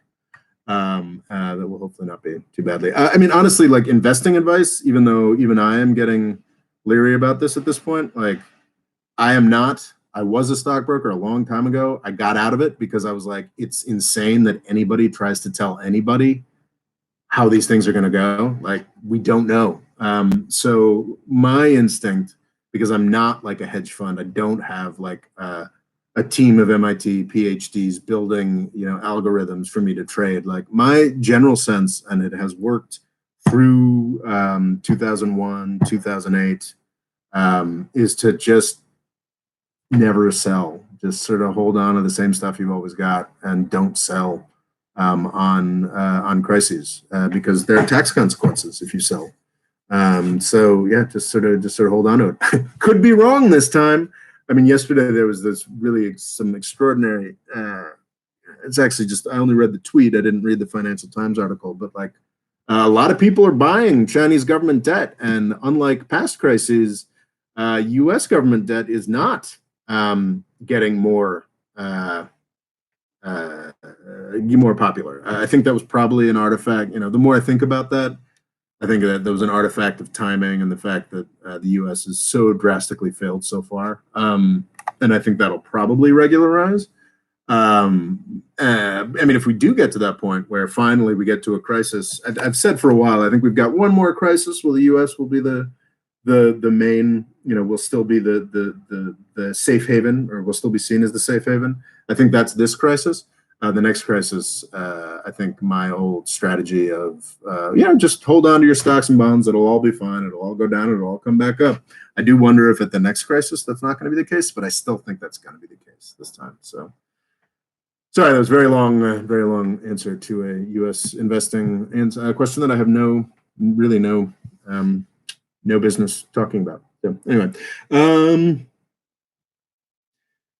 That will hopefully not be too badly. I mean, honestly, investing advice, even though even I am getting leery about this at this point, I am not. I was a stockbroker a long time ago. I got out of it because I was like, it's insane that anybody tries to tell anybody how these things are going to go. We don't know. So my instinct, because I'm not like a hedge fund, I don't have a team of MIT PhDs building, algorithms for me to trade. My general sense, and it has worked through 2001, 2008, is to just never sell. Just sort of hold on to the same stuff you've always got and don't sell on crises because there are tax consequences if you sell. So yeah, just sort of hold on to it. Could be wrong this time. I mean, yesterday there was this really some extraordinary. It's actually just I only read the tweet. I didn't read the Financial Times article, but like a lot of people are buying Chinese government debt, and unlike past crises, U.S. government debt is not getting more more popular. I think that was probably an artifact. You know, the more I think about that, I think that there was an artifact of timing and the fact that the U.S. has so drastically failed so far, and I think that'll probably regularize. I mean, if we do get to that point where finally we get to a crisis, I've said for a while, I think we've got one more crisis where the U.S. will be the main, you know, will still be the safe haven, or will still be seen as the safe haven. I think that's this crisis. The next crisis, I think my old strategy of, just hold on to your stocks and bonds. It'll all be fine. It'll all go down. It'll all come back up. I do wonder if at the next crisis that's not going to be the case, but I still think that's going to be the case this time. So, sorry, that was very long answer to a U.S. investing and a question that I have no business talking about. So anyway,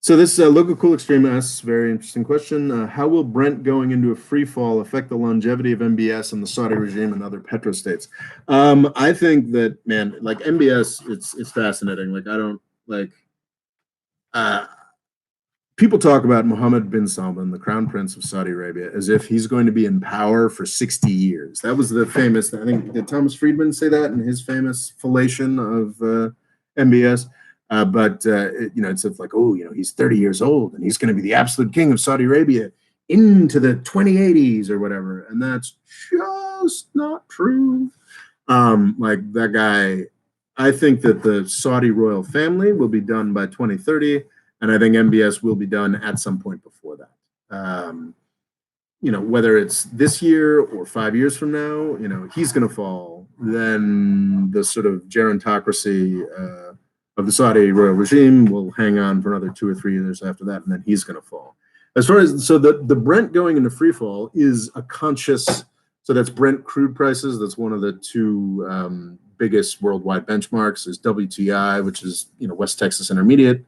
so this Local Cool Extreme asks, very interesting question. How will Brent going into a free fall affect the longevity of MBS and the Saudi regime and other petrostates? I think that, man, like MBS, it's fascinating. Like I don't like. People talk about Mohammed bin Salman, the crown prince of Saudi Arabia, as if he's going to be in power for 60 years. That was the famous, I think, did Thomas Friedman say that in his famous fellation of MBS? It's like, he's 30 years old and he's going to be the absolute king of Saudi Arabia into the 2080s or whatever. And that's just not true. Like that guy, I think that the Saudi royal family will be done by 2030. And I think MBS will be done at some point before that. Whether it's this year or 5 years from now, he's going to fall. Then the sort of gerontocracy of the Saudi royal regime will hang on for another 2 or 3 years after that, and then he's going to fall. As far as the Brent going into free fall is a conscious. So that's Brent crude prices. That's one of the two biggest worldwide benchmarks. Is WTI, which is West Texas Intermediate,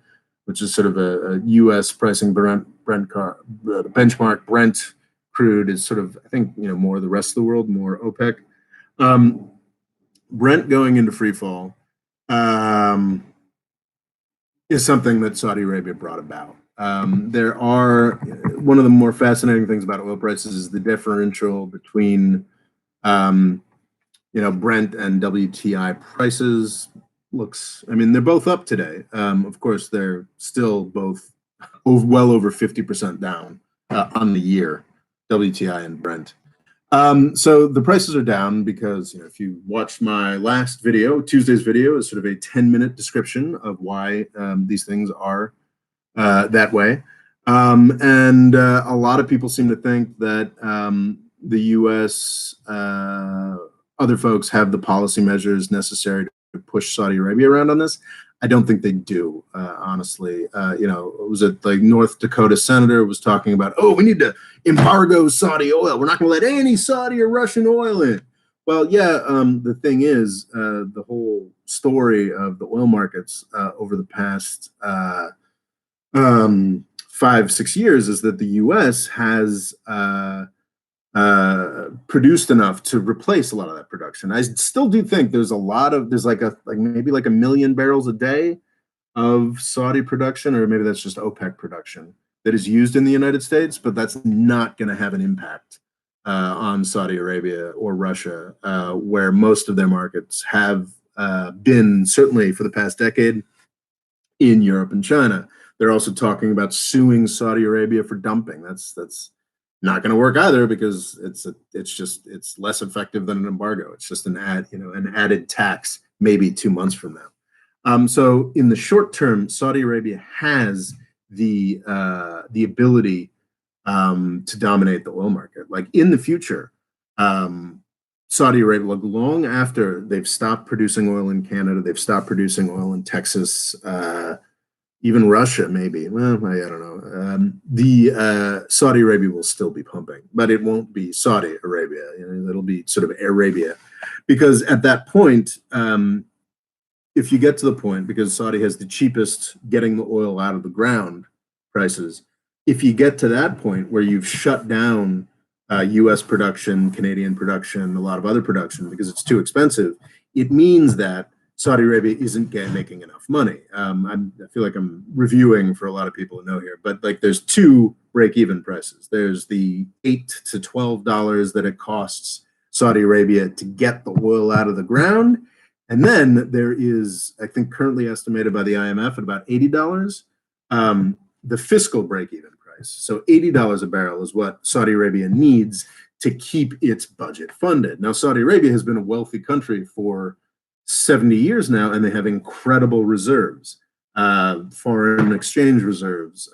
which is sort of a U.S. pricing benchmark. Brent crude is sort of, I think, more the rest of the world, more OPEC. Brent going into free fall is something that Saudi Arabia brought about. There are, one of the more fascinating things about oil prices is the differential between, Brent and WTI prices. They're both up today. Of course, they're still both well over 50% down on the year, WTI and Brent. So the prices are down because, if you watched my last video, Tuesday's video is sort of a 10-minute description of why these things are that way. And a lot of people seem to think that the U.S., other folks have the policy measures necessary to push Saudi Arabia around on this. I don't think they do, honestly. It was like North Dakota senator was talking about, we need to embargo Saudi oil. We're not going to let any Saudi or Russian oil in. Well, yeah, the thing is, the whole story of the oil markets over the past 5-6 years is that the U.S. has produced enough to replace a lot of that production. I still do think there's maybe like 1 million barrels a day of Saudi production, or maybe that's just OPEC production that is used in the United States, but that's not going to have an impact on Saudi Arabia or Russia, where most of their markets have been, certainly for the past decade, in Europe and China. They're also talking about suing Saudi Arabia for dumping. That's not going to work either, because it's less effective than an embargo. It's just an added tax maybe 2 months from now. So in the short term, Saudi Arabia has the ability to dominate the oil market. Like in the future, Saudi Arabia, long after they've stopped producing oil in Canada, they've stopped producing oil in Texas, even Russia, maybe. Well, I don't know. Saudi Arabia will still be pumping, but it won't be Saudi Arabia. It'll be sort of Arabia, because at that point, if you get to the point, because Saudi has the cheapest getting the oil out of the ground prices, if you get to that point where you've shut down US production, Canadian production, a lot of other production because it's too expensive, it means that Saudi Arabia isn't making enough money. I feel like I'm reviewing for a lot of people to know here, but like there's two break-even prices. There's the $8 to $12 that it costs Saudi Arabia to get the oil out of the ground. And then there is, I think, currently estimated by the IMF at about $80, the fiscal break-even price. So $80 a barrel is what Saudi Arabia needs to keep its budget funded. Now, Saudi Arabia has been a wealthy country for 70 years now, and they have incredible reserves, foreign exchange reserves,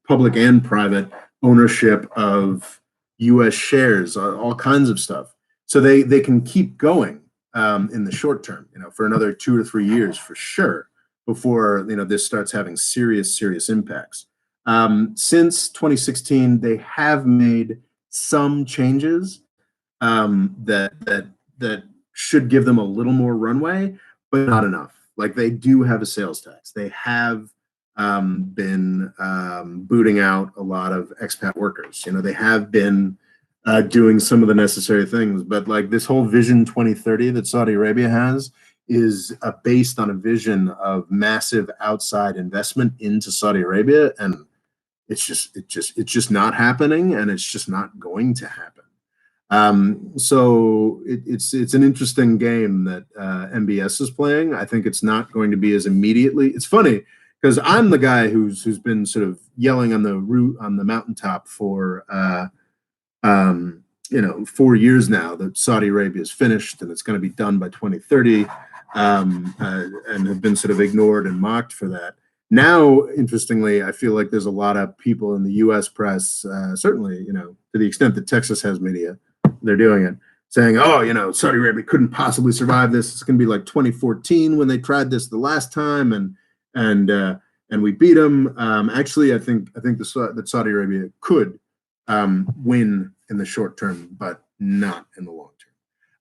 public and private ownership of U.S. shares, all kinds of stuff. So they can keep going in the short term, for another 2 or 3 years for sure, before this starts having serious impacts. Since 2016, they have made some changes that should give them a little more runway, but not enough. Like they do have a sales tax. They have been booting out a lot of expat workers. They have been doing some of the necessary things, but like this whole Vision 2030 that Saudi Arabia has is based on a vision of massive outside investment into Saudi Arabia, and it's just not happening, and it's just not going to happen. So it's an interesting game that MBS is playing. I think it's not going to be as immediately. It's funny because I'm the guy who's been sort of yelling on the mountaintop for 4 years now that Saudi Arabia is finished and it's going to be done by 2030, and have been sort of ignored and mocked for that. Now, interestingly, I feel like there's a lot of people in the U.S. press, certainly, to the extent that Texas has media, they're doing it, saying, oh, Saudi Arabia couldn't possibly survive this. It's going to be like 2014 when they tried this the last time, and we beat them. Actually, I think that Saudi Arabia could win in the short term, but not in the long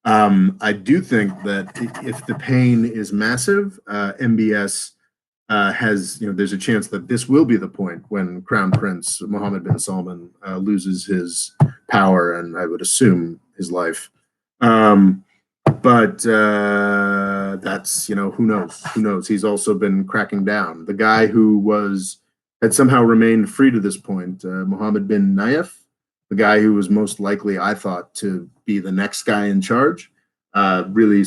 term. I do think that if the pain is massive, MBS has, there's a chance that this will be the point when Crown Prince Mohammed bin Salman loses his power and I would assume his life. But that's, who knows? Who knows? He's also been cracking down. The guy who had somehow remained free to this point, Mohammed bin Nayef, the guy who was most likely, I thought, to be the next guy in charge, really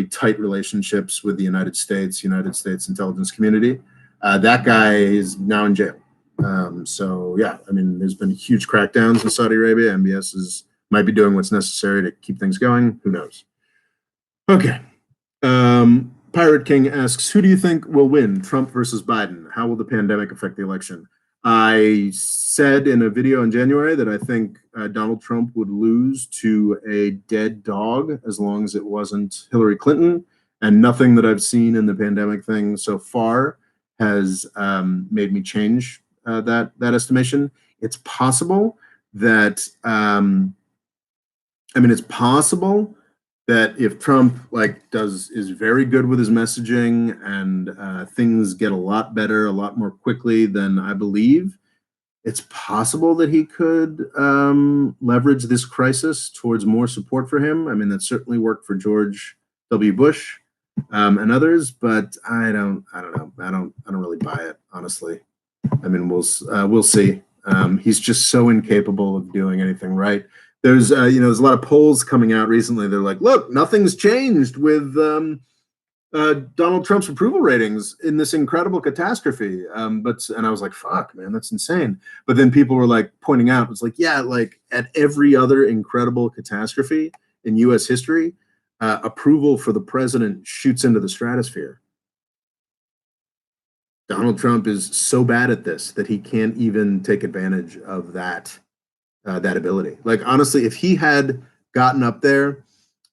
tight relationships with the United States intelligence community. That guy is now in jail. So yeah, there's been huge crackdowns in Saudi Arabia. MBS might be doing what's necessary to keep things going. Who knows? Okay. Pirate King asks, who do you think will win, Trump versus Biden? How will the pandemic affect the election? I said in a video in January that I think Donald Trump would lose to a dead dog as long as it wasn't Hillary Clinton, and nothing that I've seen in the pandemic thing so far has made me change that estimation. It's possible that it's possible that if Trump is very good with his messaging and things get a lot better, a lot more quickly than I believe, it's possible that he could leverage this crisis towards more support for him. That certainly worked for George W. Bush and others, but I don't really buy it, honestly. We'll see. He's just so incapable of doing anything right. There's a lot of polls coming out recently. They're like, look, nothing's changed with Donald Trump's approval ratings in this incredible catastrophe. And I was like, fuck, man, that's insane. But then people were like pointing out, it's like, yeah, like at every other incredible catastrophe in U.S. history, approval for the president shoots into the stratosphere. Donald Trump is so bad at this that he can't even take advantage of that ability. Like, honestly, if he had gotten up there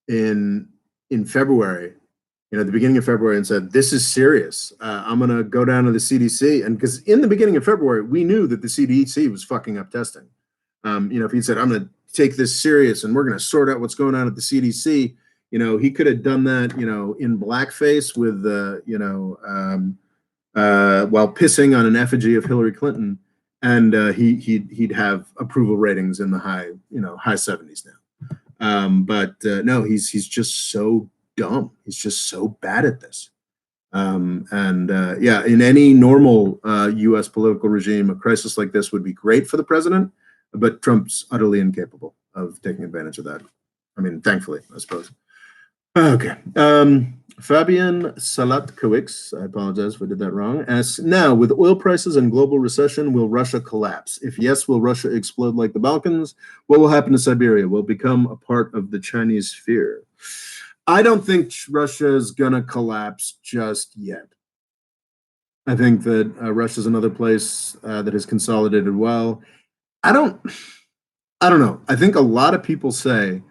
in February, the beginning of February, and said, this is serious, I'm going to go down to the CDC. And because in the beginning of February, we knew that the CDC was fucking up testing. If he said, I'm going to take this serious and we're going to sort out what's going on at the CDC, He could have done that, in blackface with while pissing on an effigy of Hillary Clinton, and he'd have approval ratings in the high 70s now. But no, he's just so dumb. He's just so bad at this. Yeah, in any normal U.S. political regime, a crisis like this would be great for the president, but Trump's utterly incapable of taking advantage of that. I mean, thankfully, I suppose. Okay. Fabian Salatkowicz, I apologize if I did that wrong, asks, now, with oil prices and global recession, will Russia collapse? If yes, will Russia explode like the Balkans? What will happen to Siberia? Will it become a part of the Chinese sphere? I don't think Russia is going to collapse just yet. I think that Russia is another place that has consolidated well. I don't know. I think a lot of people say,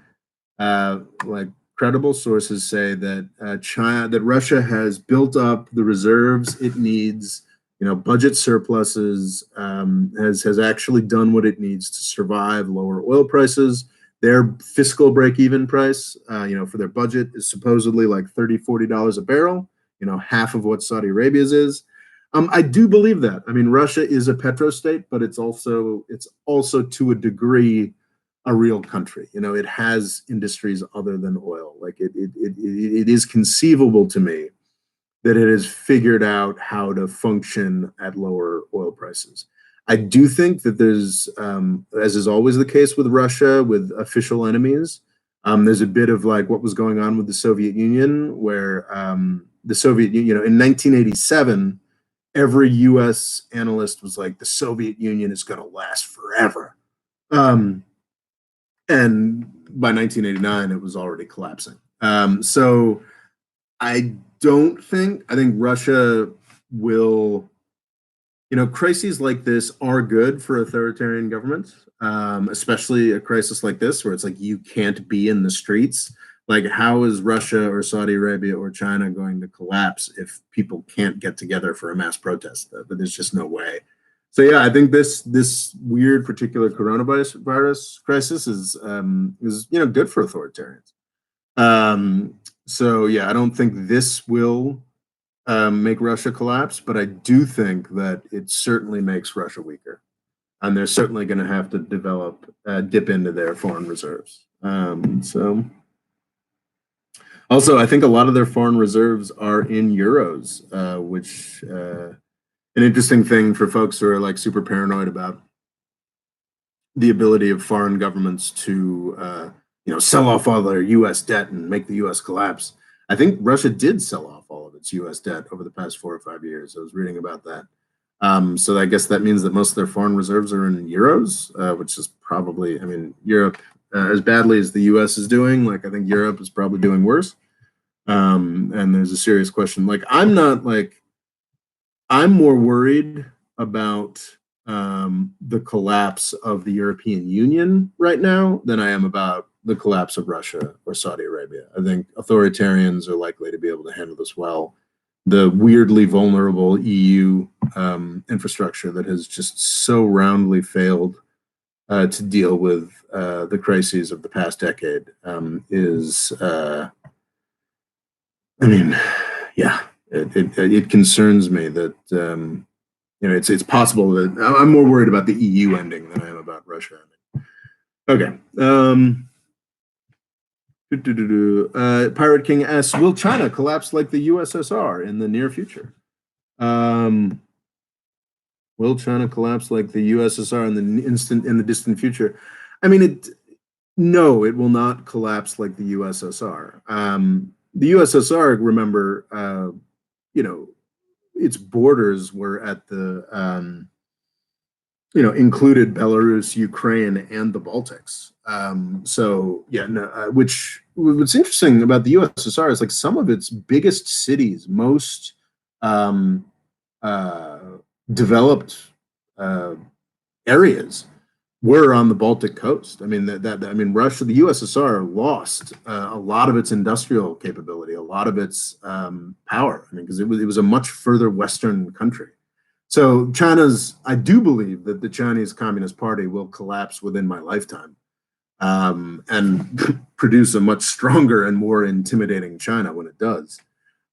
like credible sources say, that that Russia has built up the reserves it needs, budget surpluses, has actually done what it needs to survive lower oil prices. Their fiscal break-even price, for their budget is supposedly like $30-40 a barrel, half of what Saudi Arabia's is. I do believe that. I mean, Russia is a petrostate, but it's also to a degree a real country. It has industries other than oil. Like it is conceivable to me that it has figured out how to function at lower oil prices. I do think that there's, as is always the case with Russia, with official enemies, there's a bit of like what was going on with the Soviet Union, where the Soviet Union, in 1987, every U.S. analyst was like, the Soviet Union is going to last forever. And by 1989, it was already collapsing. So I think Russia will, crises like this are good for authoritarian governments, especially a crisis like this where it's like you can't be in the streets. Like, how is Russia or Saudi Arabia or China going to collapse if people can't get together for a mass protest? But there's just no way. So yeah, I think this weird particular coronavirus crisis is good for authoritarians. So yeah, I don't think this will make Russia collapse, but I do think that it certainly makes Russia weaker, and they're certainly going to have to dip into their foreign reserves. So also, I think a lot of their foreign reserves are in euros, which an interesting thing for folks who are like super paranoid about the ability of foreign governments to sell off all their U.S. debt and make the U.S. collapse. I think Russia did sell off all of its U.S. debt over the past 4 or 5 years. I was reading about that. So I guess that means that most of their foreign reserves are in euros, which is probably, Europe, as badly as the U.S. is doing, like I think Europe is probably doing worse. And there's a serious question. Like, I'm more worried about the collapse of the European Union right now than I am about the collapse of Russia or Saudi Arabia. I think authoritarians are likely to be able to handle this well. The weirdly vulnerable EU infrastructure that has just so roundly failed to deal with the crises of the past decade is, it concerns me that it's possible that I'm more worried about the EU ending than I am about Russia ending. Okay. Pirate King asks, will China collapse like the USSR in the near future? Will China collapse like the USSR in the distant future? No, it will not collapse like the USSR. The USSR, remember, its borders were at the, included Belarus, Ukraine, and the Baltics. What's interesting about the USSR is like some of its biggest cities, most developed areas were on the Baltic coast. Russia, the USSR lost a lot of its industrial capability, a lot of its power. Because it was a much further Western country. So I do believe that the Chinese Communist Party will collapse within my lifetime. and produce a much stronger and more intimidating China when it does.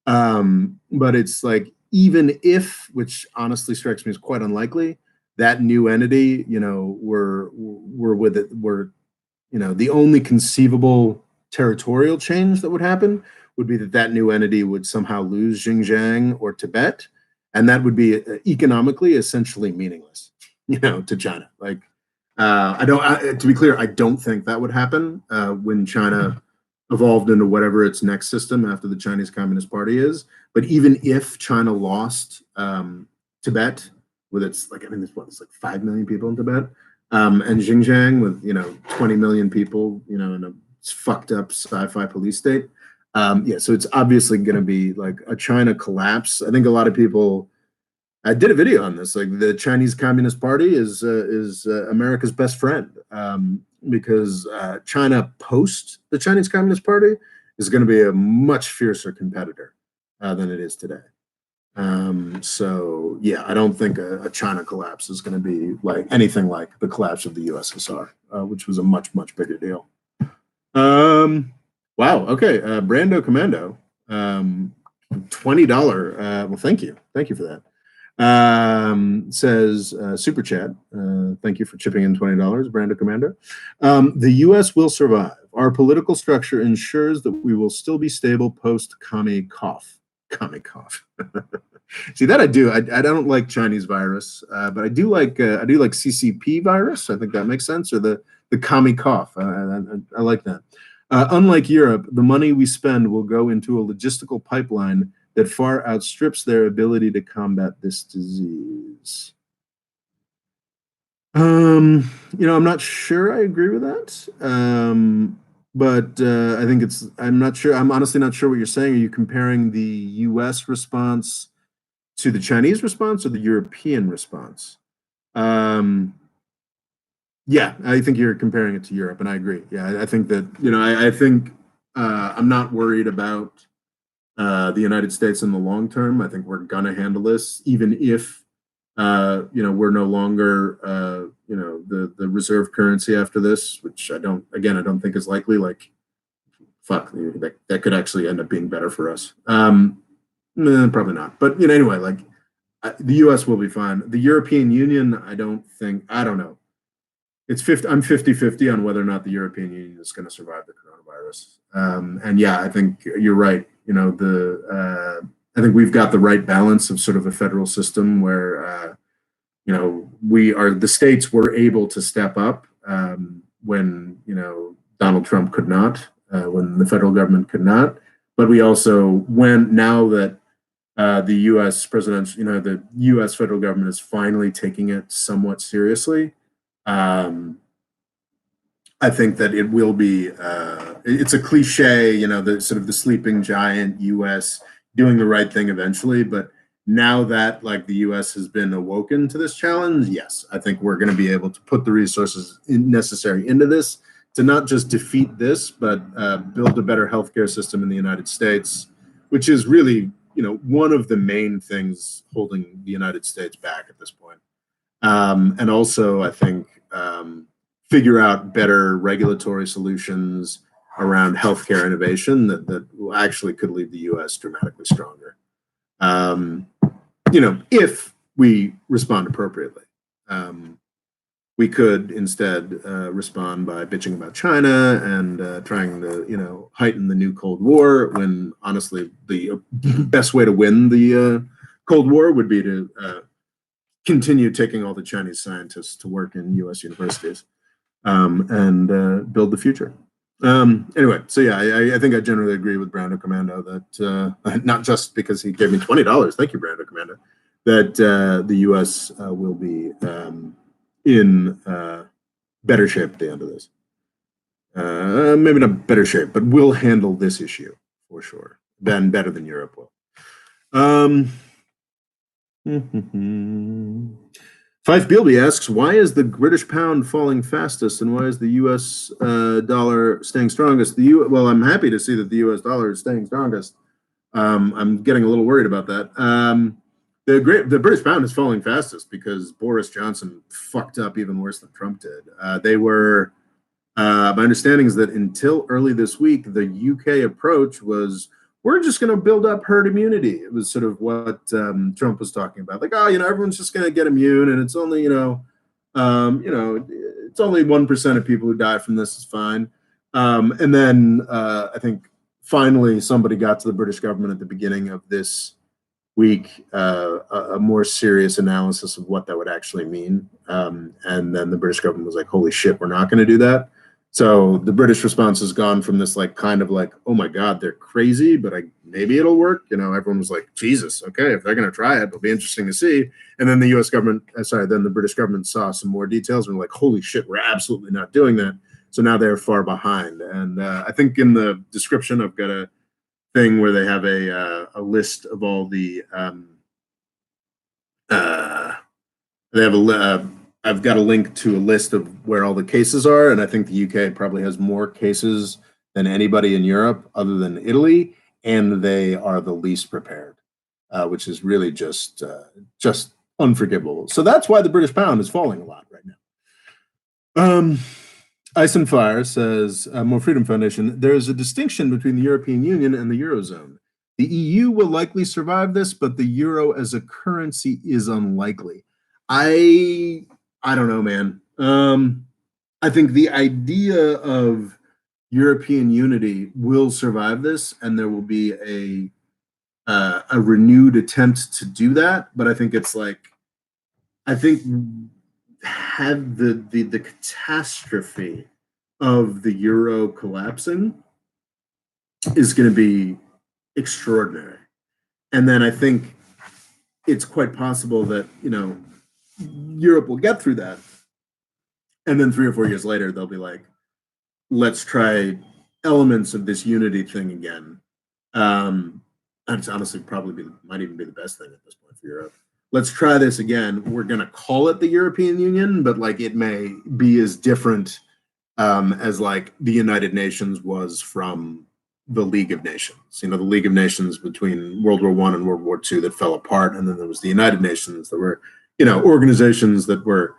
But it's like, even if, which honestly strikes me as quite unlikely, that new entity, we're with it, the only conceivable territorial change that would happen would be that new entity would somehow lose Xinjiang or Tibet, and that would be economically essentially meaningless, to China. Like, to be clear, I don't think that would happen when China evolved into whatever its next system after the Chinese Communist Party is. But even if China lost Tibet, with its it's like 5 million people in Tibet, and Xinjiang with 20 million people, in a fucked up sci-fi police state. So it's obviously going to be like a China collapse. I think a lot of people. I did a video on this. Like, the Chinese Communist Party is America's best friend, because China post the Chinese Communist Party is going to be a much fiercer competitor than it is today. So yeah, I don't think a China collapse is going to be like anything like the collapse of the USSR, which was a much, much bigger deal. Wow. Okay. Brando Commando, $20. Well, thank you for that. Says super chat. Thank you for chipping in $20, Brando Commander. The U.S. will survive. Our political structure ensures that we will still be stable post commie cough. See, that I do. I don't like Chinese virus, but I do like CCP virus. I think that makes sense. Or the commie cough. I like that. Unlike Europe, the money we spend will go into a logistical pipeline that far outstrips their ability to combat this disease. I'm not sure I agree with that. But I think I'm not sure. I'm honestly not sure what you're saying. Are you comparing the U.S. response to the Chinese response or the European response? Yeah, I think you're comparing it to Europe, and I agree. Yeah, I think that, I think I'm not worried about the United States in the long term. I think we're gonna handle this, even if we're no longer the reserve currency after this, which I don't think is likely. Like, fuck, that could actually end up being better for us. Probably not, but anyway, like, the U.S. will be fine. The European Union, I don't know. It's 50. I'm 50-50 on whether or not the European Union is going to survive the coronavirus. And yeah, I think you're right. I think we've got the right balance of sort of a federal system where, the states were able to step up when, Donald Trump could not, when the federal government could not. But we also, now that the U.S. the U.S. federal government is finally taking it somewhat seriously, I think that it will be, it's a cliche, the sort of the sleeping giant U.S. doing the right thing eventually. But now that, like, the U.S. has been awoken to this challenge, yes, I think we're going to be able to put the resources necessary into this to not just defeat this, but build a better healthcare system in the United States, which is really, one of the main things holding the United States back at this point. And also, I think, figure out better regulatory solutions around healthcare innovation that actually could leave the U.S. dramatically stronger. If we respond appropriately. We could instead respond by bitching about China and trying to, heighten the new Cold War, when honestly the best way to win the Cold War would be to continue taking all the Chinese scientists to work in U.S. universities and build the future. Anyway, so yeah, I think I generally agree with Brando Commando that not just because he gave me $20, thank you, Brando Commando, that the U.S. will be in better shape at the end of this. Maybe not better shape, but will handle this issue for sure, better than Europe will. Fife Bilby asks, why is the British pound falling fastest and why is the U.S. dollar staying strongest? Well, I'm happy to see that the U.S. dollar is staying strongest. I'm getting a little worried about that. The British pound is falling fastest because Boris Johnson fucked up even worse than Trump did. They were My understanding is that until early this week, the UK approach was, we're just going to build up herd immunity. It was sort of what Trump was talking about, like, oh, everyone's just going to get immune, and it's only, it's only 1% of people who die from this is fine. And then I think finally somebody got to the British government at the beginning of this week a more serious analysis of what that would actually mean. And then the British government was like, holy shit, we're not going to do that. So the British response has gone from this kind of oh my God, they're crazy, but maybe it'll work. Everyone was like, Jesus, okay, if they're going to try it, it'll be interesting to see. And then the US government, then the British government saw some more details and were like, holy shit, we're absolutely not doing that. So now they're far behind. And I think in the description, I've got a thing where they have a list of all the they have I've got a link to a list of where all the cases are, and I think the UK probably has more cases than anybody in Europe other than Italy, and they are the least prepared, which is really just unforgivable. So that's why the British pound is falling a lot right now. Ice and Fire says, More Freedom Foundation, there is a distinction between the European Union and the Eurozone. The EU will likely survive this, but the euro as a currency is unlikely. I don't know, man. I think the idea of European unity will survive this, and there will be a renewed attempt to do that. But I think have the catastrophe of the euro collapsing is going to be extraordinary. And then I think it's quite possible that, Europe will get through that. And then 3 or 4 years later, they'll be like, let's try elements of this unity thing again. And it's honestly might even be the best thing at this point for Europe. Let's try this again. We're going to call it the European Union, but it may be as different as the United Nations was from the League of Nations. The League of Nations between World War I and World War II that fell apart, and then there was the United Nations that were, organizations that were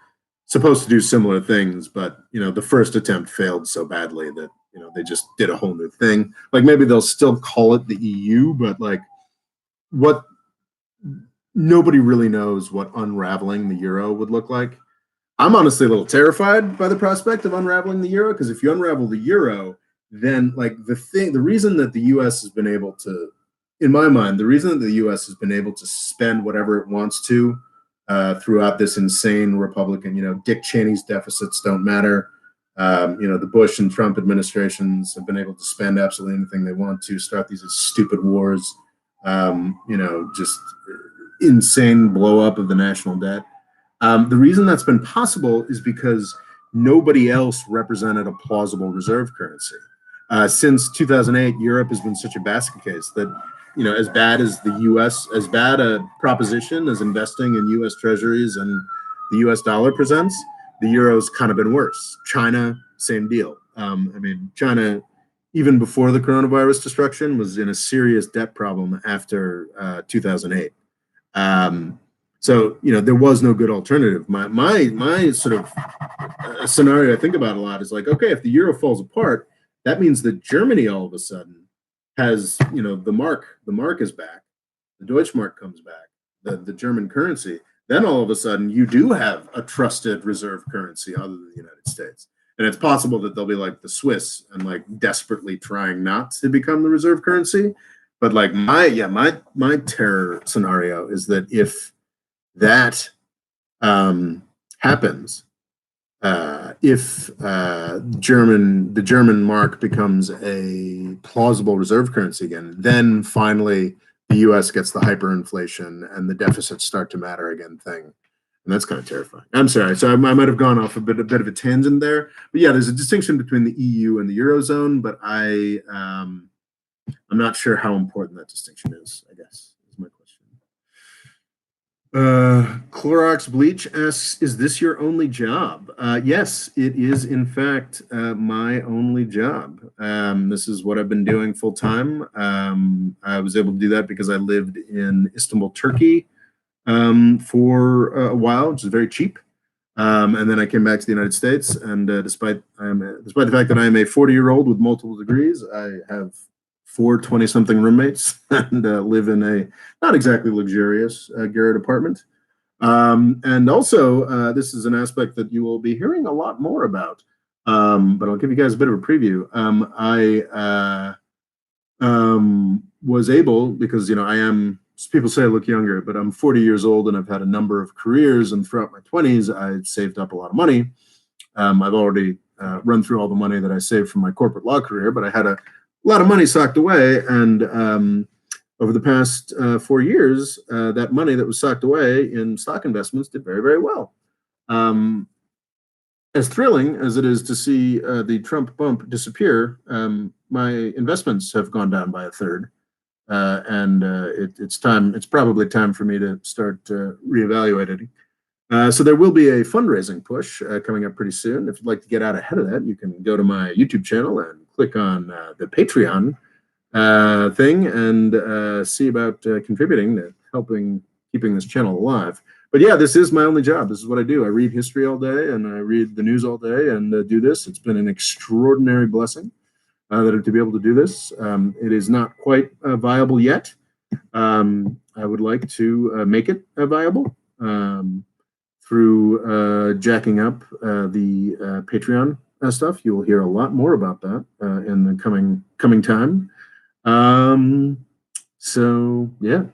supposed to do similar things, but the first attempt failed so badly that they just did a whole new thing. Maybe they'll still call it the EU, but what nobody really knows what unraveling the euro would look like. I'm honestly a little terrified by the prospect of unraveling the euro, because if you unravel the euro, then the reason that the US has been able to, in my mind, the reason that the US has been able to spend whatever it wants to throughout this insane Republican, Dick Cheney's deficits don't matter. The Bush and Trump administrations have been able to spend absolutely anything they want to, start these stupid wars, just insane blow up of the national debt. The reason that's been possible is because nobody else represented a plausible reserve currency. Since 2008, Europe has been such a basket case that, as bad as the US, as bad a proposition as investing in US treasuries and the US dollar presents, the euro's kind of been worse. China, same deal. China, even before the coronavirus destruction, was in a serious debt problem after 2008. So there was no good alternative. My sort of scenario I think about a lot is okay, if the euro falls apart, that means that Germany all of a sudden has the mark is back, the Deutschmark comes back, the German currency. Then all of a sudden you do have a trusted reserve currency other than the United States, and it's possible that they'll be like the Swiss and desperately trying not to become the reserve currency. But my terror scenario is that if that happens, if the German mark becomes a plausible reserve currency again, then finally the U.S. gets the hyperinflation and the deficits start to matter again thing. And that's kind of terrifying. I'm sorry. So I might have gone off a bit of a tangent there. But yeah, there's a distinction between the EU and the Eurozone, but I'm not sure how important that distinction is, I guess, is my question. Clorox Bleach asks, is this your only job? Yes, it is, in fact, my only job. This is what I've been doing full time. I was able to do that because I lived in Istanbul, Turkey, for a while, which is very cheap. And then I came back to the United States, and despite the fact that I am a 40-year-old with multiple degrees, I have 4 20-something roommates and live in a not exactly luxurious garret apartment. And also, this is an aspect that you will be hearing a lot more about. But I'll give you guys a bit of a preview. I was able, because I am, people say I look younger, but I'm 40 years old and I've had a number of careers, and throughout my 20s I saved up a lot of money. I've already run through all the money that I saved from my corporate law career, but I had a lot of money socked away, and over the past 4 years, that money that was socked away in stock investments did very, very well. As thrilling as it is to see the Trump bump disappear, my investments have gone down by a third, and it's time. It's probably time for me to start reevaluating. So there will be a fundraising push coming up pretty soon. If you'd like to get out ahead of that, you can go to my YouTube channel and click on the Patreon thing and see about contributing to helping keeping this channel alive. But yeah, this is my only job. This is what I do. I read history all day and I read the news all day and do this. It's been an extraordinary blessing to be able to do this. It is not quite viable yet. I would like to make it viable through jacking up the Patreon stuff. You will hear a lot more about that in the coming time. So yeah.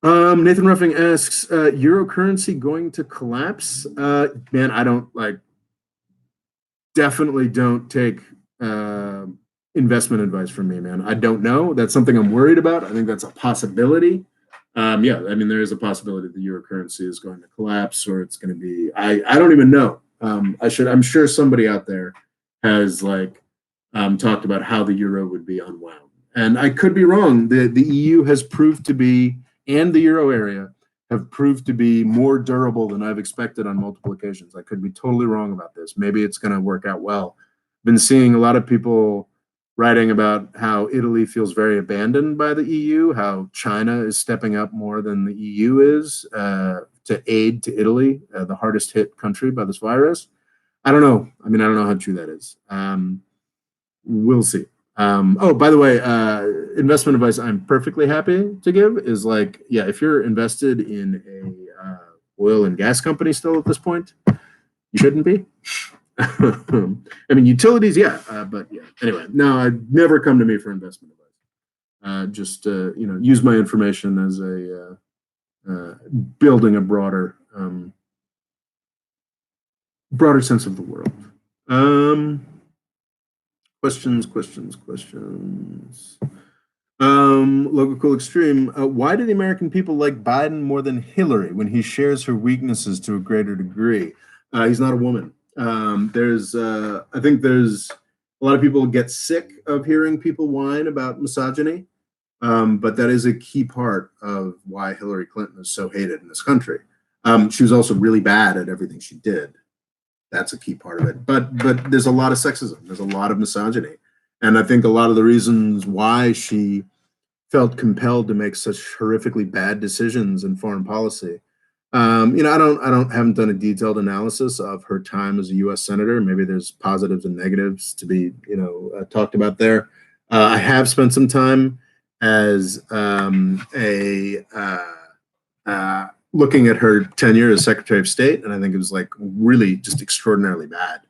Nathan Ruffing asks, Euro currency going to collapse? Man, I don't definitely don't take investment advice from me, man. I don't know. That's something I'm worried about. I think that's a possibility. Yeah, I mean, there is a possibility the euro currency is going to collapse, or it's going to be, I don't even know. I'm sure somebody out there has talked about how the euro would be unwound. And I could be wrong. The EU has proved to be, and the euro area have proved to be more durable than I've expected on multiple occasions. I could be totally wrong about this. Maybe it's going to work out well. Been seeing a lot of people writing about how Italy feels very abandoned by the EU, how China is stepping up more than the EU is to aid to Italy, the hardest hit country by this virus. I don't know. I mean, I don't know how true that is. We'll see. Oh, by the way, investment advice I'm perfectly happy to give is yeah, if you're invested in a oil and gas company still at this point, you shouldn't be. I mean, utilities, yeah, but yeah. Anyway, no, I'd never come to me for investment advice. Just use my information as a building a broader sense of the world. Questions. Local Cool Extreme. Why do the American people like Biden more than Hillary when he shares her weaknesses to a greater degree? He's not a woman. I think there's a lot of people get sick of hearing people whine about misogyny, but that is a key part of why Hillary Clinton is so hated in this country. She was also really bad at everything she did. That's a key part of it. But there's a lot of sexism. There's a lot of misogyny. And I think a lot of the reasons why she felt compelled to make such horrifically bad decisions in foreign policy. I haven't done a detailed analysis of her time as a U.S. senator. Maybe there's positives and negatives to be, talked about there. I have spent some time as looking at her tenure as Secretary of State, and I think it was really just extraordinarily bad.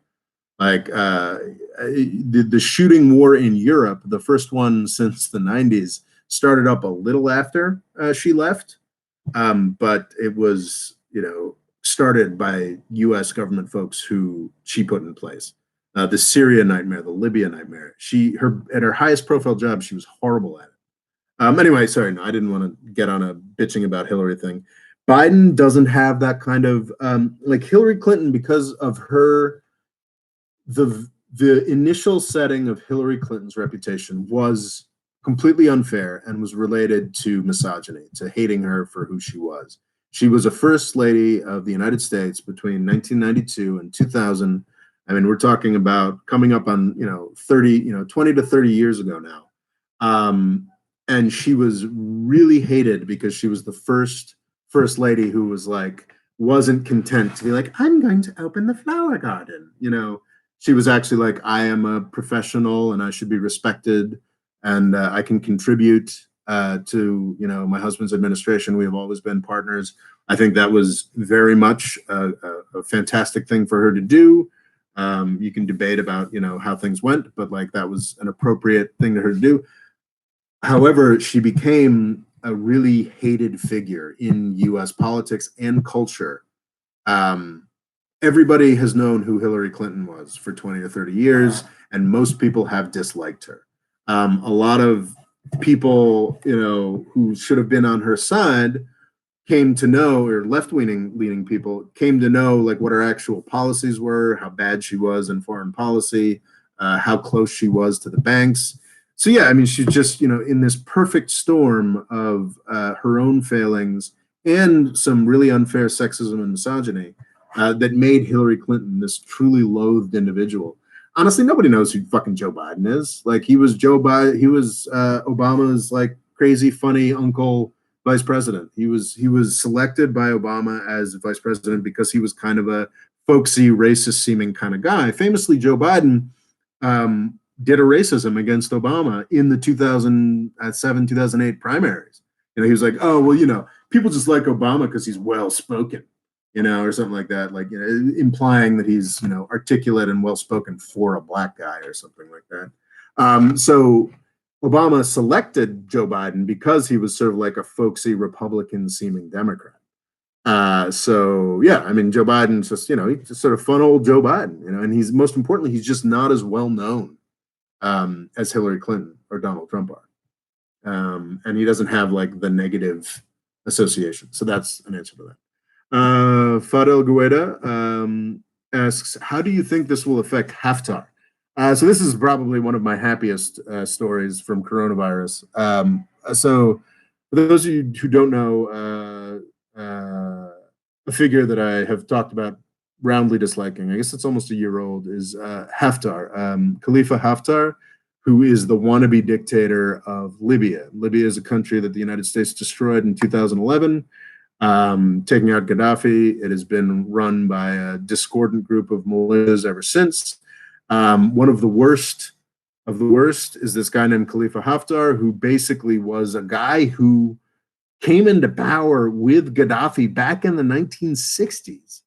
The shooting war in Europe, the first one since the 90s, started up a little after she left, but it was started by U.S. government folks who she put in place. The Syria nightmare, the Libya nightmare. At her highest profile job, she was horrible at it. Anyway, sorry, no, I didn't want to get on a bitching about Hillary thing. Biden doesn't have that kind of Hillary Clinton, because of the initial setting of Hillary Clinton's reputation was completely unfair and was related to misogyny, to hating her for who she was. She was a first lady of the United States between 1992 and 2000. I mean, we're talking about coming up on 20 to 30 years ago now. And she was really hated because she was the first lady who was wasn't content to be like, I'm going to open the flower garden. She was actually like, I am a professional and I should be respected, and I can contribute to my husband's administration. We have always been partners. I think that was very much a fantastic thing for her to do. You can debate about how things went, but like that was an appropriate thing to her to do. However, she became a really hated figure in U.S. politics and culture. Um, Everybody has known who Hillary Clinton was for 20 or 30 years, and most people have disliked her. A lot of people, who should have been on her side came to know, or left-wing leaning people came to know like what her actual policies were, how bad she was in foreign policy, how close she was to the banks. So yeah, I mean, she's just in this perfect storm of her own failings and some really unfair sexism and misogyny that made Hillary Clinton this truly loathed individual. Honestly, nobody knows who fucking Joe Biden is. Like he was Joe Biden, he was Obama's like crazy funny uncle vice president. He was selected by Obama as vice president because he was kind of a folksy, racist seeming kind of guy. Famously, Joe Biden did a racism against Obama in the 2007 2008 primaries. He was like, oh well, people just like Obama because he's well spoken, or something like that, like implying that he's articulate and well spoken for a black guy or something like that. So Obama selected Joe Biden because he was sort of like a folksy Republican seeming Democrat. So yeah, I mean, Joe Biden's just, he's just sort of fun old Joe Biden, and he's most importantly, he's just not as well known as Hillary Clinton or Donald Trump are. And he doesn't have like the negative association. So that's an answer to that. Fadel Gueda asks, how do you think this will affect Haftar? So this is probably one of my happiest stories from coronavirus. So for those of you who don't know, a figure that I have talked about roundly disliking, I guess it's almost a year old, is Haftar, Khalifa Haftar, who is the wannabe dictator of Libya. Libya is a country that the United States destroyed in 2011. Taking out Gaddafi. It has been run by a discordant group of militias ever since. One of the worst is this guy named Khalifa Haftar, who basically was a guy who came into power with Gaddafi back in the 1960s.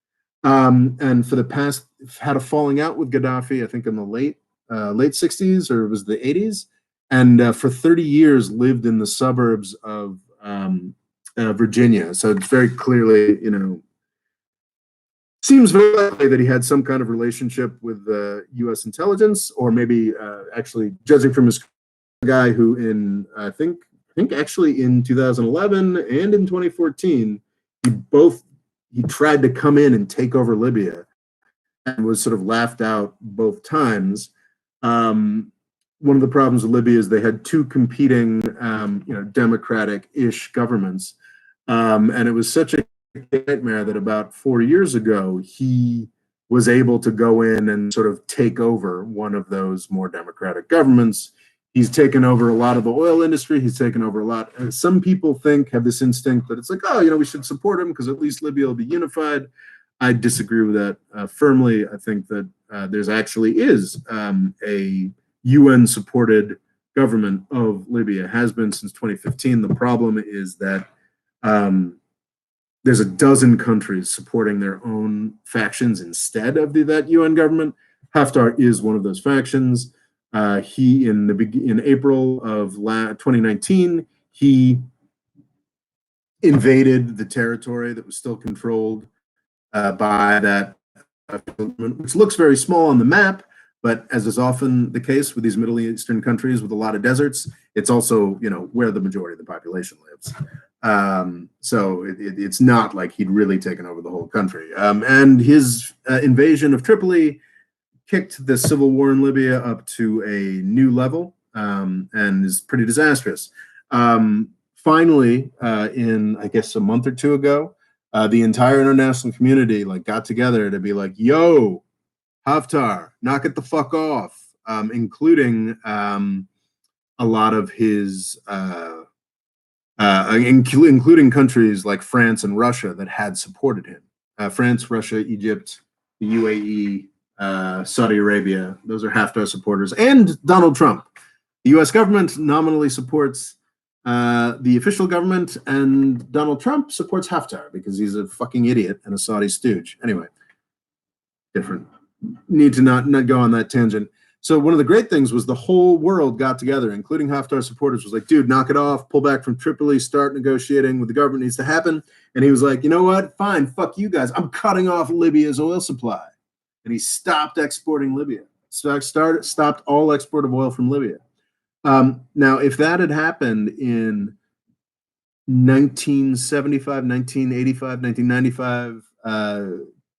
And for the past, had a falling out with Gaddafi, I think in the late 60s, or it was the 80s. And for 30 years lived in the suburbs of Virginia. So it's very clearly, seems very likely that he had some kind of relationship with the U.S. intelligence, or maybe actually, judging from his guy who I think actually in 2011 and in 2014, he tried to come in and take over Libya and was sort of laughed out both times. One of the problems with Libya is they had two competing, democratic-ish governments. And it was such a nightmare that about 4 years ago, he was able to go in and sort of take over one of those more democratic governments. He's taken over a lot of the oil industry. He's taken over a lot. And some people have this instinct that it's like, oh, we should support him because at least Libya will be unified. I disagree with that firmly. I think that there's actually is a UN-supported government of Libya, has been since 2015. The problem is that there's a dozen countries supporting their own factions instead of that UN government. Haftar is one of those factions. He in April of 2019, he invaded the territory that was still controlled by that government, which looks very small on the map, but as is often the case with these Middle Eastern countries with a lot of deserts, it's also where the majority of the population lives. So it's not like he'd really taken over the whole country. And his invasion of Tripoli kicked the civil war in Libya up to a new level, and is pretty disastrous. Finally, in I guess a month or two ago, the entire international community got together to be like, "Yo, Haftar, knock it the fuck off," including a lot of his, including countries like France and Russia that had supported him. France, Russia, Egypt, the UAE, Saudi Arabia. Those are Haftar supporters, and Donald Trump. The U.S. government nominally supports the official government, and Donald Trump supports Haftar because he's a fucking idiot and a Saudi stooge. Anyway, different. Need to not go on that tangent. So one of the great things was the whole world got together, including Haftar supporters, was like, dude, knock it off, pull back from Tripoli, start negotiating with the government needs to happen. And he was like, you know what? Fine, fuck you guys. I'm cutting off Libya's oil supply. And he stopped exporting Libya. Stopped all export of oil from Libya. Now, if that had happened in 1975, 1985, 1995,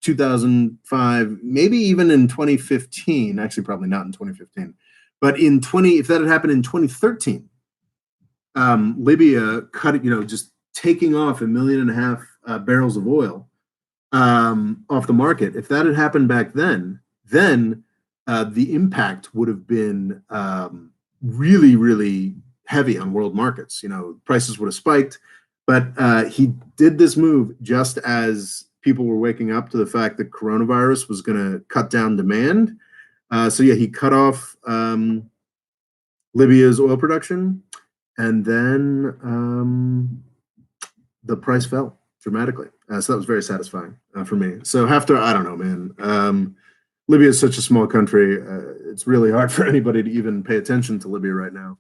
2005, maybe even in 2015, actually probably not in 2015, but if that had happened in 2013, Libya cut, just taking off 1.5 million barrels of oil off the market. If that had happened back then the impact would have been really, really heavy on world markets. Prices would have spiked, but he did this move just as people were waking up to the fact that coronavirus was going to cut down demand. So yeah, he cut off Libya's oil production, and then the price fell dramatically. So that was very satisfying for me. So Haftar, I don't know, man. Libya is such a small country. It's really hard for anybody to even pay attention to Libya right now.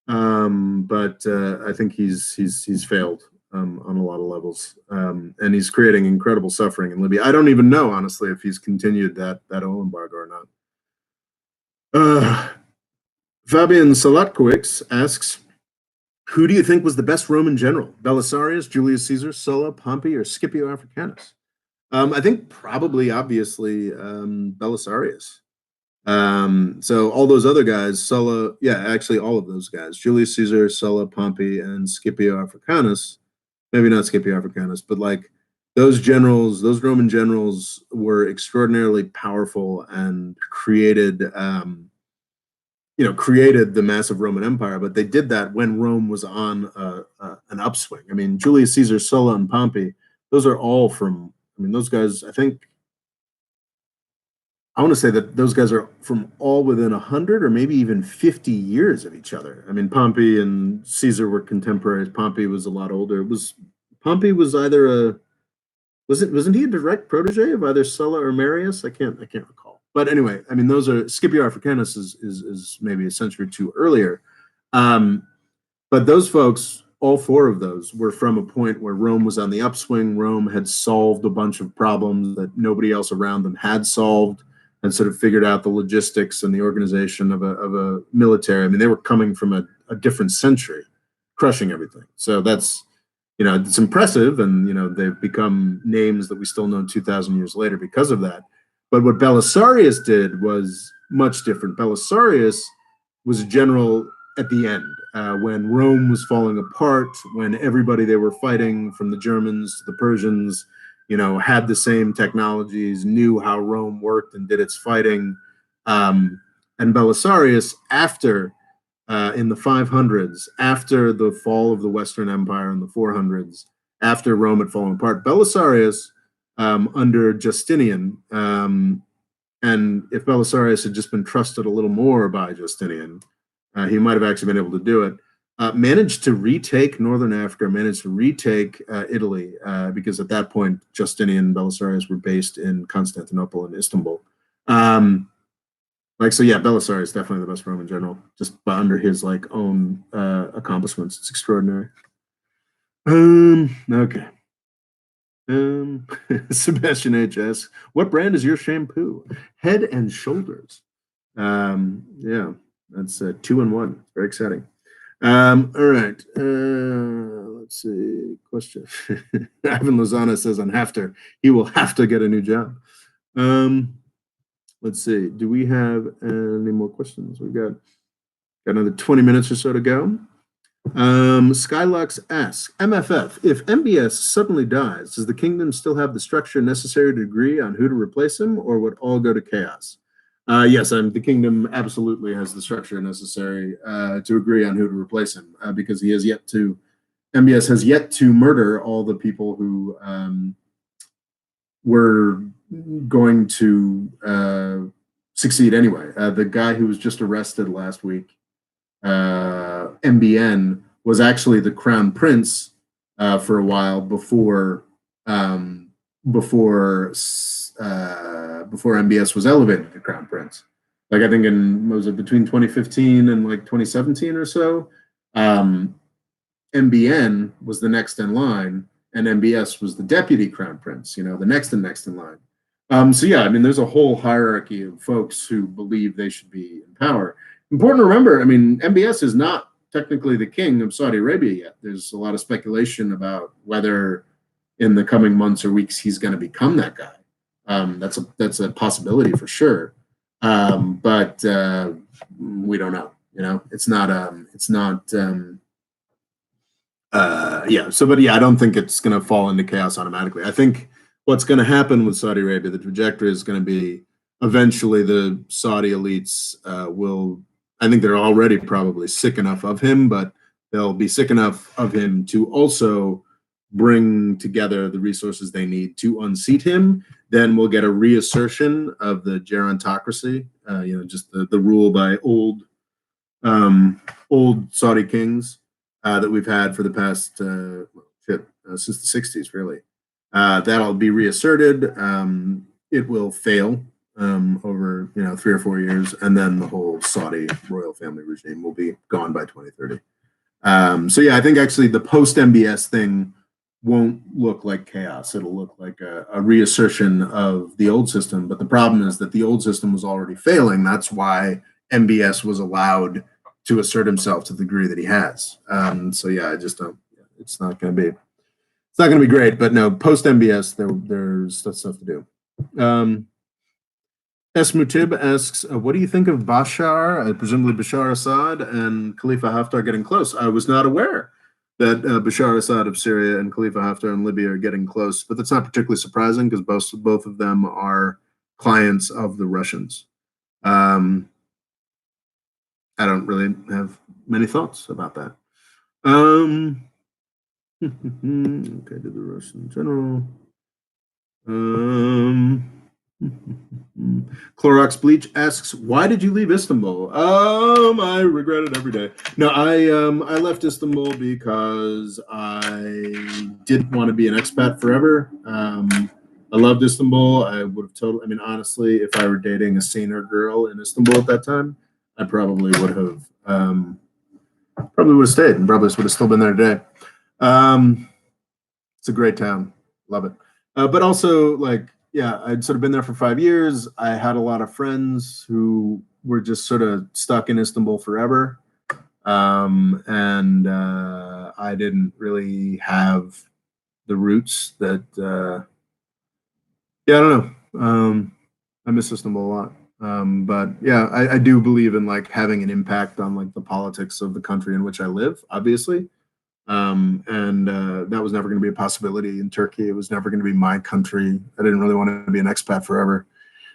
But I think he's failed on a lot of levels, and he's creating incredible suffering in Libya. I don't even know, honestly, if he's continued that oil embargo or not. Fabian Salatkowicz asks, who do you think was the best Roman general? Belisarius, Julius Caesar, Sulla, Pompey, or Scipio Africanus? I think probably, obviously, Belisarius. So all those other guys, Sulla, actually all of those guys, Julius Caesar, Sulla, Pompey, and Scipio Africanus, maybe not Scipio Africanus, but like those generals, those Roman generals were extraordinarily powerful and created the massive Roman Empire, but they did that when Rome was on an upswing. I mean, Julius Caesar, Sulla, and Pompey, those are all from, those guys, I want to say that those guys are from all within 100 or maybe even 50 years of each other. I mean, Pompey and Caesar were contemporaries. Pompey was a lot older. Pompey was either wasn't he a direct protege of either Sulla or Marius? I can't recall. But anyway, those are, Scipio Africanus is maybe a century or two earlier. But those folks, all four of those, were from a point where Rome was on the upswing. Rome had solved a bunch of problems that nobody else around them had solved, and sort of figured out the logistics and the organization of a military. They were coming from a different century, crushing everything. So that's, it's impressive, and they've become names that we still know 2,000 years later because of that. But what Belisarius did was much different. Belisarius was a general at the end, when Rome was falling apart, when everybody they were fighting, from the Germans to the Persians, had the same technologies, knew how Rome worked and did its fighting. And Belisarius, after, in the 500s, after the fall of the Western Empire in the 400s, after Rome had fallen apart, Belisarius, under Justinian, and if Belisarius had just been trusted a little more by Justinian, he might have actually been able to do it. Managed to retake Northern Africa, managed to retake Italy, because at that point, Justinian and Belisarius were based in Constantinople and Istanbul. Belisarius is definitely the best Roman general, just under his own accomplishments. It's extraordinary. Okay. Sebastian H. asks, what brand is your shampoo? Head and Shoulders. Yeah, that's 2-in-1. Very exciting. All right. Let's see. Question. Ivan Lozana says on Haftar, he will have to get a new job. Let's see. Do we have any more questions? We've got another 20 minutes or so to go. Skylux asks, MFF, if MBS suddenly dies, does the kingdom still have the structure necessary to agree on who to replace him, or would all go to chaos? Yes, the kingdom absolutely has the structure necessary to agree on who to replace him, because MBS has yet to murder all the people who were going to succeed anyway. The guy who was just arrested last week, MBN, was actually the crown prince for a while before MBS was elevated to crown prince. Like I think was it between 2015 and like 2017 or so, MBN was the next in line, and MBS was the deputy crown prince, the next in line. So yeah, I mean, there's a whole hierarchy of folks who believe they should be in power. Important to remember, I mean, MBS is not technically the king of Saudi Arabia yet. There's a lot of speculation about whether in the coming months or weeks he's going to become that guy. That's a possibility for sure. But we don't know. It's not. But I don't think it's going to fall into chaos automatically. I think what's going to happen with Saudi Arabia, the trajectory is going to be eventually the Saudi elites will. I think they're already probably sick enough of him, but they'll be sick enough of him to also bring together the resources they need to unseat him. Then we'll get a reassertion of the gerontocracy, just the rule by old Saudi kings that we've had for the past since the 60s, really. That'll be reasserted. It will fail over 3 or 4 years, and then the whole Saudi royal family regime will be gone by 2030. I think actually the post-MBS thing won't look like chaos. It'll look like a reassertion of the old system. But the problem is that the old system was already failing. That's why MBS was allowed to assert himself to the degree that he has. I just don't. It's not going to be great. But no, post MBS, there's stuff to do. S. Mutib asks, what do you think of Bashar, presumably Bashar Assad, and Khalifa Haftar getting close? I was not aware that Bashar Assad of Syria and Khalifa Haftar in Libya are getting close, but that's not particularly surprising because both of them are clients of the Russians. I don't really have many thoughts about that. Okay, to the Russian general. Clorox Bleach asks, why did you leave Istanbul? I regret it every day. No, I left Istanbul because I didn't want to be an expat forever. I loved Istanbul. I would have totally, honestly, if I were dating a saner girl in Istanbul at that time, I probably would have stayed and probably would have still been there today. It's a great town. Love it. But also, I'd sort of been there for 5 years. I had a lot of friends who were just sort of stuck in Istanbul forever. And I didn't really have the roots that, I don't know. I miss Istanbul a lot. But I do believe in having an impact on the politics of the country in which I live, obviously. That was never going to be a possibility in Turkey. It was never going to be my country. I didn't really want to be an expat forever.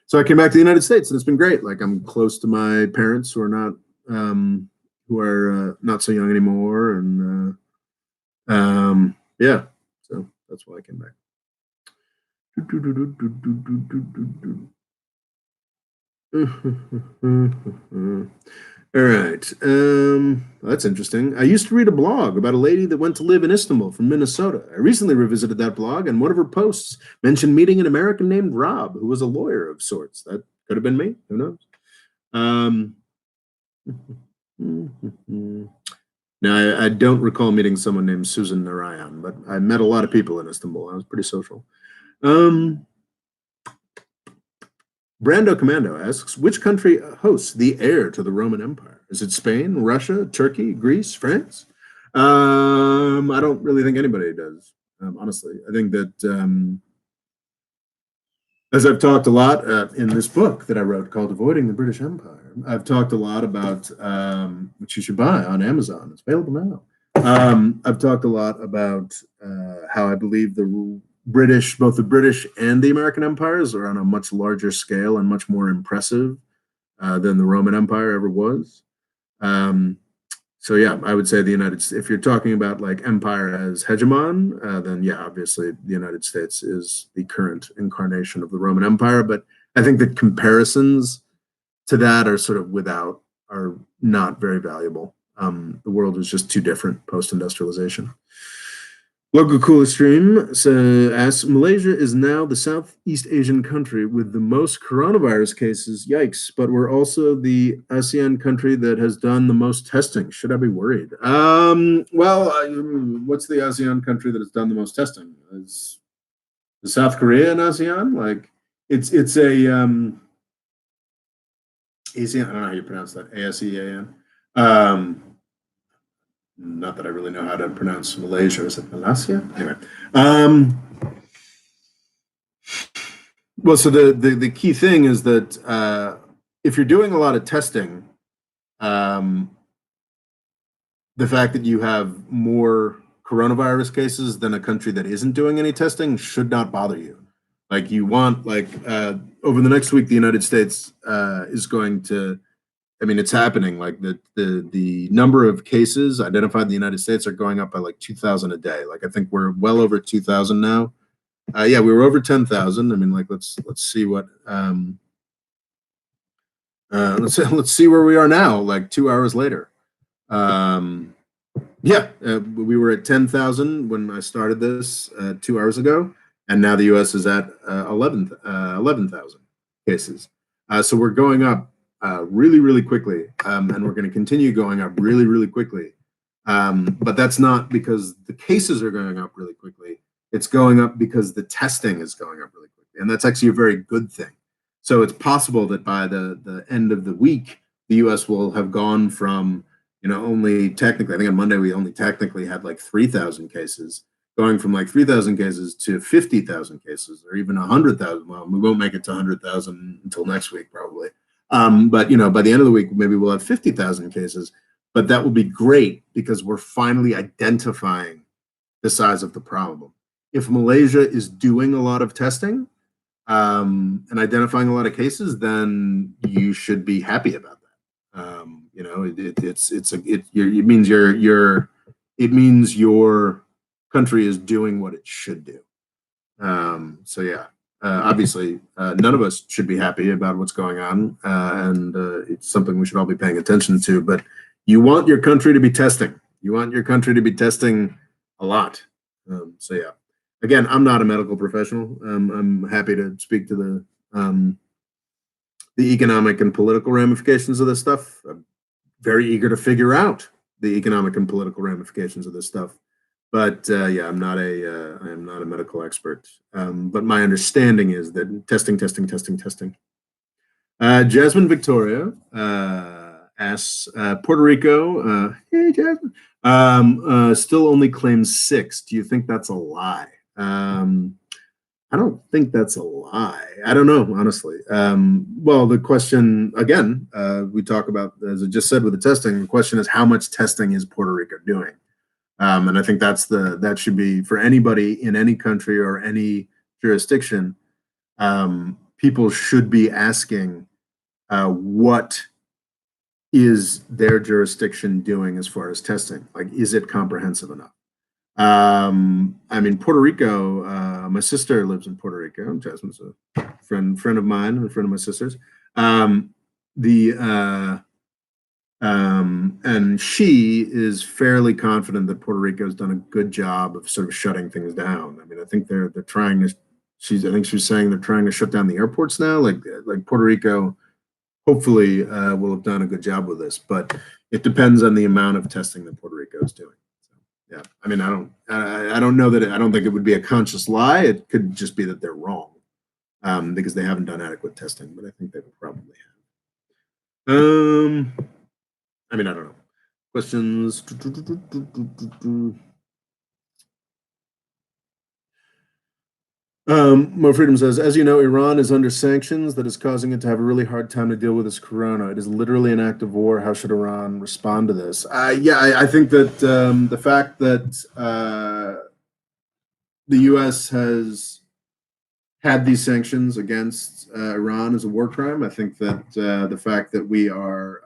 So I came back to the United States, and it's been great. I'm close to my parents who are not so young anymore. And so that's why I came back. All right. That's interesting. I used to read a blog about a lady that went to live in Istanbul from Minnesota. I recently revisited that blog, and one of her posts mentioned meeting an American named Rob, who was a lawyer of sorts. That could have been me. Who knows? Now, I don't recall meeting someone named Susan Narayan, but I met a lot of people in Istanbul. I was pretty social. Brando Commando asks, which country hosts the heir to the Roman Empire? Is it Spain, Russia, Turkey, Greece, France? I don't really think anybody does, honestly. I think that, as I've talked a lot in this book that I wrote called Avoiding the British Empire, I've talked a lot about, which you should buy on Amazon. It's available now. I've talked a lot about how I believe both the British and the American empires are on a much larger scale and much more impressive than the Roman Empire ever was. So yeah, I would say the United States, if you're talking about like empire as hegemon, then yeah, obviously the United States is the current incarnation of the Roman Empire. But I think that comparisons to that are sort of are not very valuable. The world is just too different post-industrialization. Local Cooler Stream asks, Malaysia is now the Southeast Asian country with the most coronavirus cases. Yikes. But we're also the ASEAN country that has done the most testing. Should I be worried? What's the ASEAN country that has done the most testing? Is South Korea in ASEAN? Like, it's a ASEAN, I don't know how you pronounce that. ASEAN. Not that I really know how to pronounce Malaysia. Is it Malaysia? Anyway. Well, so the key thing is that if you're doing a lot of testing, the fact that you have more coronavirus cases than a country that isn't doing any testing should not bother you. Like you want, over the next week, the United States is going to. I mean, it's happening. Like the number of cases identified in the United States are going up by like 2,000 a day. Like I think we're well over 2,000 now. Yeah, we were over 10,000. I mean, like let's see what let's see where we are now. Like 2 hours later. Yeah, we were at 10,000 when I started this 2 hours ago, and now the U.S. is at 11,000 cases. So we're going up really, really quickly, and we're going to continue going up really, really quickly. But that's not because the cases are going up really quickly. It's going up because the testing is going up really quickly, and that's actually a very good thing. So it's possible that by the end of the week, the U.S. will have gone from only technically, I think on Monday we only technically had like 3,000 cases, going from like 3,000 cases to 50,000 cases, or even 100,000. Well, we won't make it to 100,000 until next week probably. But by the end of the week, maybe we'll have 50,000 cases. But that will be great because we're finally identifying the size of the problem. If Malaysia is doing a lot of testing and identifying a lot of cases, then you should be happy about that. It means your country is doing what it should do. So yeah. Obviously, none of us should be happy about what's going on, and it's something we should all be paying attention to. But you want your country to be testing. You want your country to be testing a lot. So yeah. Again, I'm not a medical professional. I'm happy to speak to the economic and political ramifications of this stuff. I'm very eager to figure out the economic and political ramifications of this stuff. But yeah, I am not a medical expert. But my understanding is that testing. Jasmine Victoria asks, Puerto Rico, hey Jasmine, still only claims 6. Do you think that's a lie? I don't think that's a lie. I don't know, honestly. Well, the question, again, we talk about, as I just said with the testing, the question is how much testing is Puerto Rico doing? And I think that should be for anybody in any country or any jurisdiction. People should be asking what is their jurisdiction doing as far as testing? Like, is it comprehensive enough? I mean, Puerto Rico. My sister lives in Puerto Rico. Jasmine's a friend of mine and a friend of my sister's. And she is fairly confident that Puerto Rico has done a good job of sort of shutting things down. I mean, I think they're trying to. I think she's saying they're trying to shut down the airports now. Like Puerto Rico, hopefully, will have done a good job with this, but it depends on the amount of testing that Puerto Rico is doing. So, yeah, I mean, I don't know that I don't think it would be a conscious lie. It could just be that they're wrong because they haven't done adequate testing, but I think they would probably have. I mean, I don't know. Questions? Mo Freedom says, as you know, Iran is under sanctions that is causing it to have a really hard time to deal with this corona. It is literally an act of war. How should Iran respond to this? I think that the fact that the U.S. has had these sanctions against Iran is a war crime. I think that the fact that we are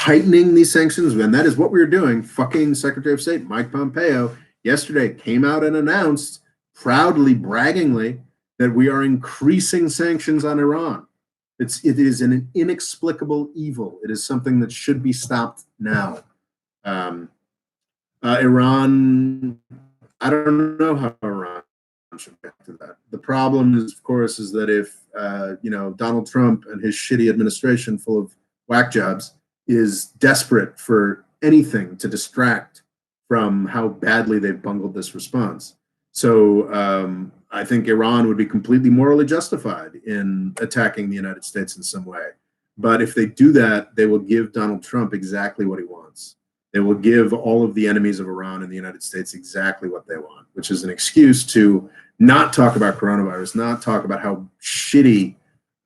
heightening these sanctions, and that is what we're doing. Fucking Secretary of State Mike Pompeo yesterday came out and announced proudly, braggingly, that we are increasing sanctions on Iran. It is an inexplicable evil. It is something that should be stopped now. Iran, I don't know how Iran should react to that. The problem is, of course, is that if Donald Trump and his shitty administration full of whack jobs is desperate for anything to distract from how badly they've bungled this response. So I think Iran would be completely morally justified in attacking the United States in some way. But if they do that, they will give Donald Trump exactly what he wants. They will give all of the enemies of Iran and the United States exactly what they want, which is an excuse to not talk about coronavirus, not talk about how shitty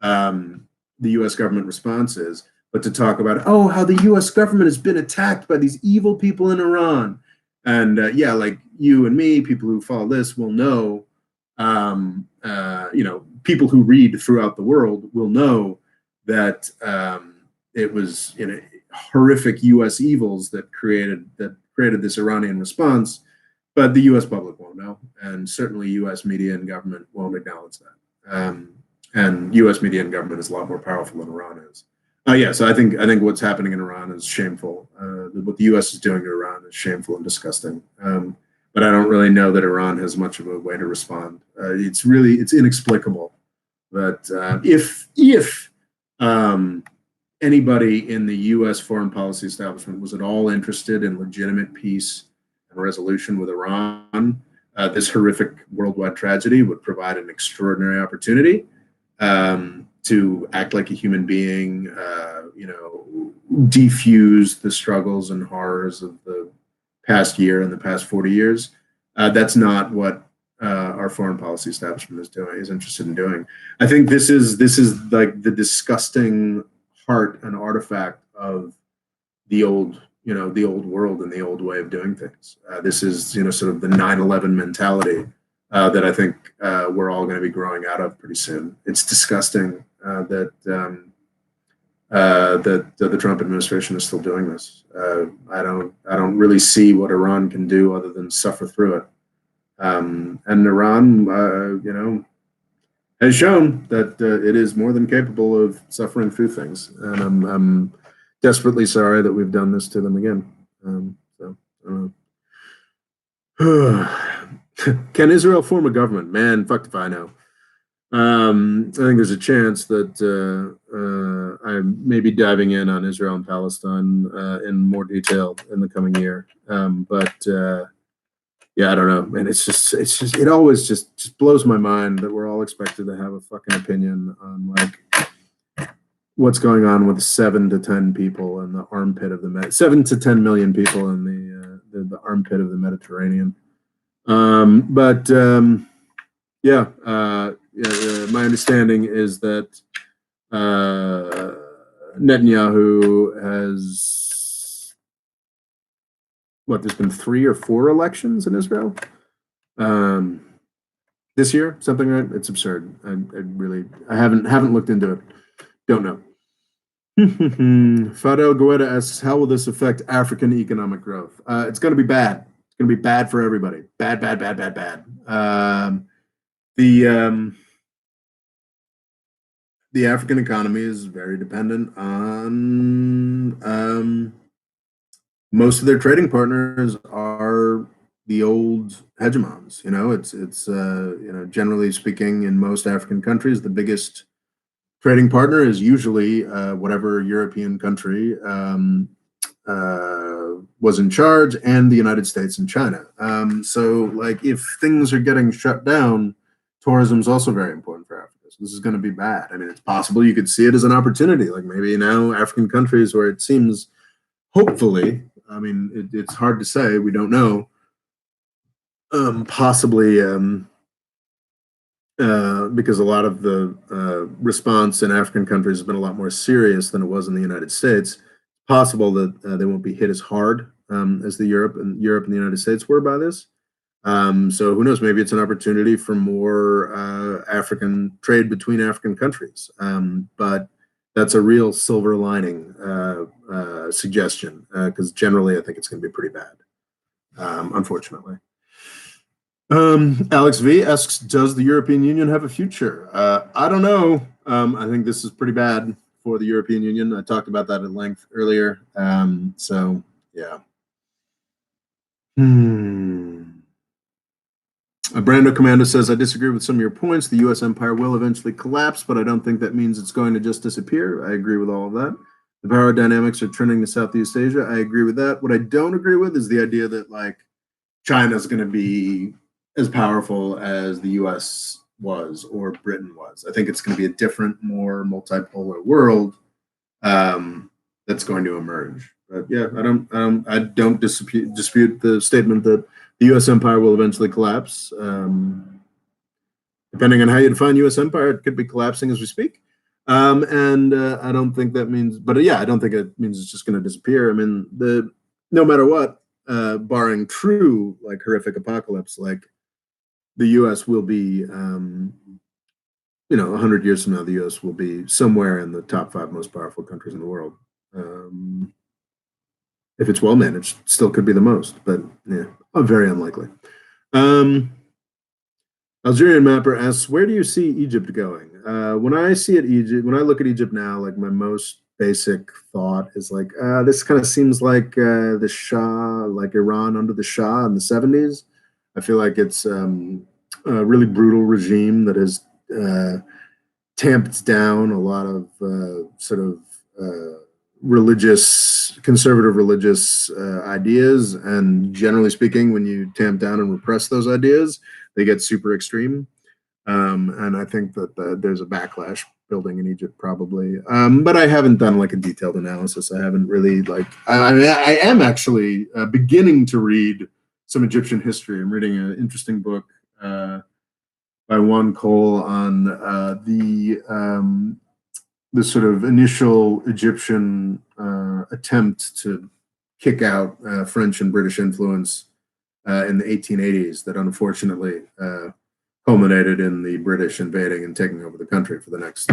the U.S. government response is, but to talk about, how the U.S. government has been attacked by these evil people in Iran. And like you and me, people who follow this will know, people who read throughout the world will know that it was horrific U.S. evils that created this Iranian response, but the U.S. public won't know, and certainly U.S. media and government won't acknowledge that. And U.S. media and government is a lot more powerful than Iran is. So I think what's happening in Iran is shameful. What the U.S. is doing to Iran is shameful and disgusting. But I don't really know that Iran has much of a way to respond. It's inexplicable that if anybody in the U.S. foreign policy establishment was at all interested in legitimate peace and resolution with Iran, this horrific worldwide tragedy would provide an extraordinary opportunity to act like a human being, defuse the struggles and horrors of the past year and the past 40 years. That's not what our foreign policy establishment is interested in doing. I think this is like the disgusting heart and artifact of the old world and the old way of doing things. This is, sort of the 9/11 mentality that I think we're all going to be growing out of pretty soon. It's disgusting that the Trump administration is still doing this. I don't really see what Iran can do other than suffer through it. And Iran, has shown that it is more than capable of suffering through things. And I'm desperately sorry that we've done this to them again. Can Israel form a government? Man, fuck if I know. I think there's a chance that I may be diving in on Israel and Palestine in more detail in the coming year. I don't know, man. It always just blows my mind that we're all expected to have a fucking opinion on like what's going on with 7 to 10 people in the armpit of the 7 to 10 million people in the armpit of the Mediterranean. My understanding is that Netanyahu has there's been 3 or 4 elections in Israel this year, something like that. It's absurd. I haven't looked into it. Don't know. Fadel Goeta asks, how will this affect African economic growth? It's going to be bad. It's going to be bad for everybody. Bad. The African economy is very dependent on most of their trading partners are the old hegemons. It's generally speaking, in most African countries, the biggest trading partner is usually whatever European country was in charge, and the United States and China. So if things are getting shut down, tourism is also very important for Africa. So this is going to be bad. I mean, it's possible you could see it as an opportunity, like maybe now African countries where it seems, hopefully, I mean, it's hard to say, we don't know, possibly because a lot of the response in African countries has been a lot more serious than it was in the United States. Possible that they won't be hit as hard as Europe and the United States were by this. So who knows? Maybe it's an opportunity for more African trade between African countries. But that's a real silver lining suggestion, because generally I think it's going to be pretty bad, unfortunately. Alex V asks, does the European Union have a future? I don't know. I think this is pretty bad for the European Union. I talked about that at length earlier. So, yeah. Brando Commando says, I disagree with some of your points. The U.S. empire will eventually collapse, but I don't think that means it's going to just disappear. I agree with all of that. The power dynamics are trending to Southeast Asia. I agree with that. What I don't agree with is the idea that like China's going to be as powerful as the U.S. was or Britain was. I think it's going to be a different, more multipolar world that's going to emerge. But yeah, I don't dispute the statement that the U.S. empire will eventually collapse. Depending on how you define U.S. empire, it could be collapsing as we speak. And I don't think that means, but yeah, I don't think it means it's just going to disappear. I mean, no matter what, barring true like horrific apocalypse, like the U.S. will be, 100 years from now, the U.S. will be somewhere in the top 5 most powerful countries in the world. If it's well managed, still could be the most, but yeah, very unlikely. Algerian Mapper asks, where do you see Egypt going? When I look at Egypt now, like my most basic thought is like, this kind of seems like the Shah, like Iran under the Shah in the 70s. I feel like it's a really brutal regime that has tamped down a lot of sort of conservative religious ideas. And generally speaking, when you tamp down and repress those ideas, they get super extreme. And I think that there's a backlash building in Egypt probably. But I haven't done like a detailed analysis. I haven't really I am actually beginning to read some Egyptian history. I'm reading an interesting book by Juan Cole on the sort of initial Egyptian attempt to kick out French and British influence in the 1880s that unfortunately culminated in the British invading and taking over the country for the next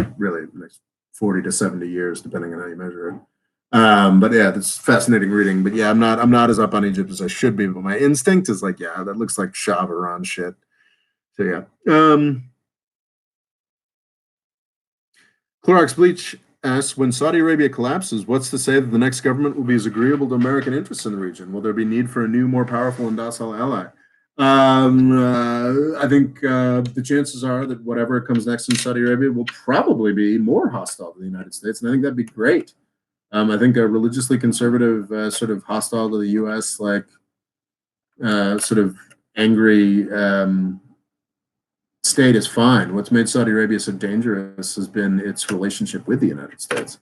40 to 70 years, depending on how you measure it. But yeah, that's fascinating reading. But yeah, I'm not as up on Egypt as I should be. But my instinct is like, yeah, that looks like Shah of Iran shit. So yeah. Clorox Bleach asks, when Saudi Arabia collapses, what's to say that the next government will be as agreeable to American interests in the region? Will there be need for a new, more powerful and docile ally? I think the chances are that whatever comes next in Saudi Arabia will probably be more hostile to the United States, and I think that'd be great. I think a religiously conservative, sort of hostile to the U.S., like sort of angry state is fine. What's made Saudi Arabia so dangerous has been its relationship with the United States.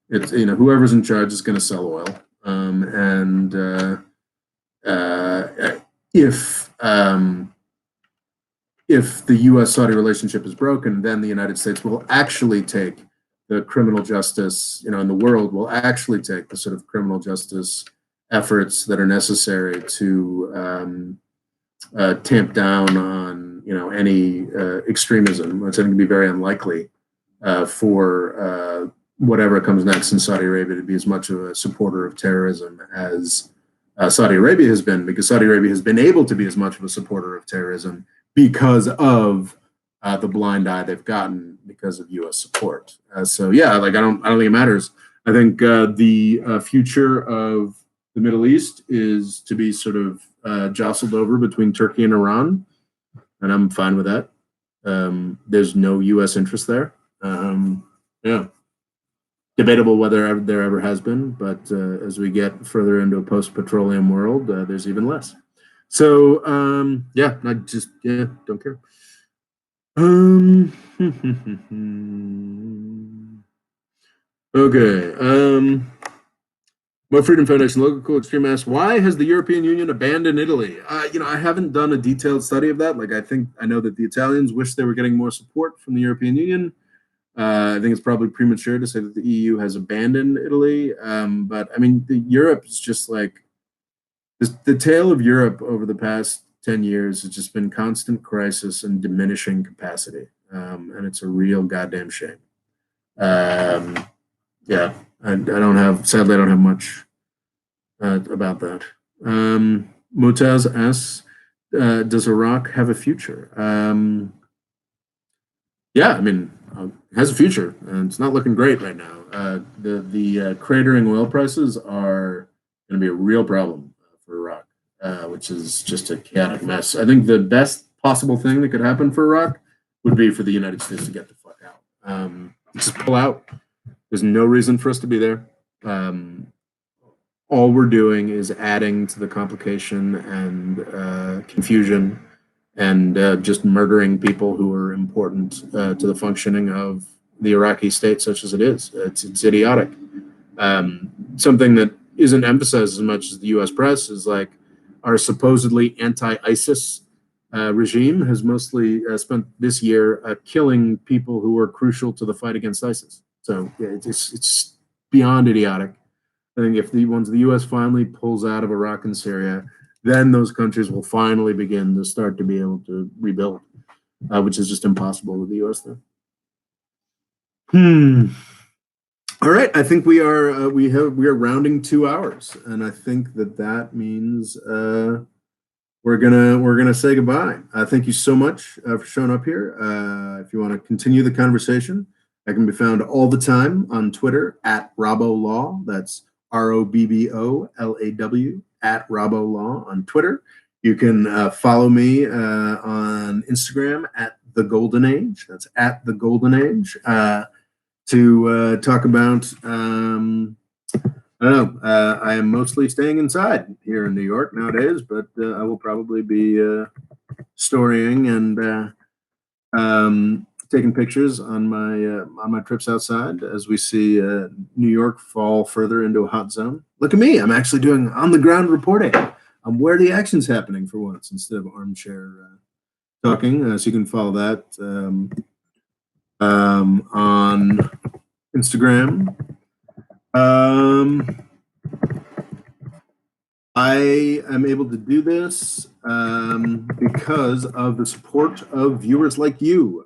It's whoever's in charge is going to sell oil, and if the U.S.-Saudi relationship is broken, then the United States will actually take the criminal justice, in the world will actually take the sort of criminal justice efforts that are necessary to tamp down on any extremism. It's going to be very unlikely for whatever comes next in Saudi Arabia to be as much of a supporter of terrorism as Saudi Arabia has been, because Saudi Arabia has been able to be as much of a supporter of terrorism because of the blind eye they've gotten because of U.S. support. So yeah, like I don't think it matters. I think the future of the Middle East is to be sort of jostled over between Turkey and Iran, and I'm fine with that. There's no U.S. interest there. Yeah, debatable whether there ever has been, but as we get further into a post-petroleum world, there's even less. So yeah, I just don't care. Okay. My Freedom Foundation local cool extreme asks, why has the European Union abandoned Italy? I haven't done a detailed study of that. Like, I know that the Italians wish they were getting more support from the European Union. I think it's probably premature to say that the EU has abandoned Italy. But I mean, Europe is just like the tale of Europe over the past 10 years has just been constant crisis and diminishing capacity. And it's a real goddamn shame. Yeah, sadly, I don't have much about that. Motaz asks, does Iraq have a future? Yeah, I mean, it has a future, and it's not looking great right now. The cratering oil prices are going to be a real problem for Iraq, which is just a chaotic mess. I think the best possible thing that could happen for Iraq would be for the United States to get the fuck out. Just pull out. There's no reason for us to be there. All we're doing is adding to the complication and confusion and just murdering people who are important to the functioning of the Iraqi state, such as it is. It's idiotic. Something that isn't emphasized as much as the U.S. press is like our supposedly anti-ISIS regime has mostly spent this year killing people who are crucial to the fight against ISIS. So yeah, it's beyond idiotic. I think if once the U.S. finally pulls out of Iraq and Syria, then those countries will finally begin to start to be able to rebuild, which is just impossible with the U.S. there. All right, I think we are rounding 2 hours, and I think that means we're gonna say goodbye. Thank you so much for showing up here. If you want to continue the conversation, I can be found all the time on Twitter at RobboLaw. That's ROBBOLAW at RobboLaw on Twitter. You can follow me on Instagram at The Golden Age. That's at The Golden Age to talk about. I don't know. I am mostly staying inside here in New York nowadays, but I will probably be storying and taking pictures on my trips outside as we see New York fall further into a hot zone. Look at me! I'm actually doing on the ground reporting. I'm where the action's happening for once instead of armchair talking. So you can follow that on Instagram. I am able to do this because of the support of viewers like you.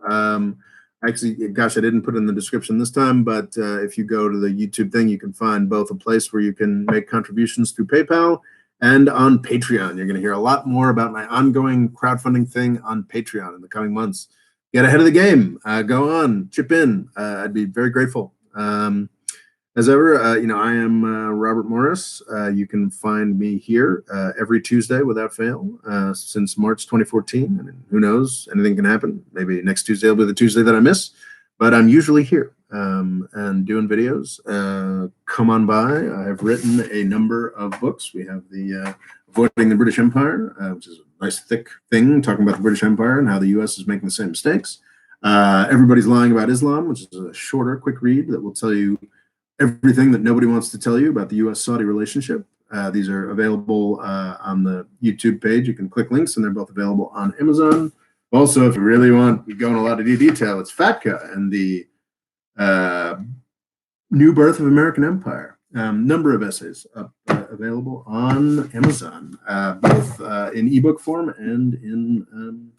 Actually, gosh, I didn't put it in the description this time, but if you go to the YouTube thing, you can find both a place where you can make contributions through PayPal and on Patreon. You're going to hear a lot more about my ongoing crowdfunding thing on Patreon in the coming months. Get ahead of the game. Go on, chip in. I'd be very grateful. As ever, I am Robert Morris. You can find me here every Tuesday without fail since March 2014. I mean, who knows? Anything can happen. Maybe next Tuesday will be the Tuesday that I miss, but I'm usually here and doing videos. Come on by. I've written a number of books. We have the Avoiding the British Empire, which is a nice thick thing talking about the British Empire and how the U.S. is making the same mistakes. Everybody's Lying About Islam, which is a shorter, quick read that will tell you everything that nobody wants to tell you about the U.S.-Saudi relationship. These are available on the YouTube page. You can click links, and they're both available on Amazon. Also, if you really want to go in a lot of detail, it's FATCA and the New Birth of American Empire. Number of essays available on Amazon, both in ebook form and in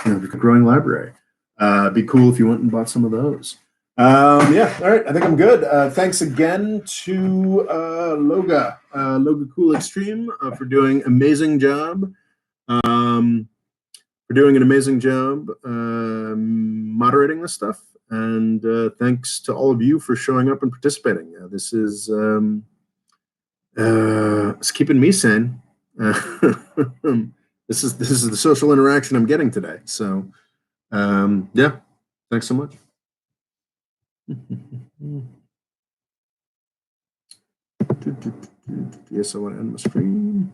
the growing library. Be cool if you went and bought some of those. Yeah, all right. I think I'm good. Thanks again to Loga Cool Extreme for doing an amazing job. Moderating this stuff, and thanks to all of you for showing up and participating. This is it's keeping me sane. This is the social interaction I'm getting today. So yeah, thanks so much. Yes, I want to end my screen.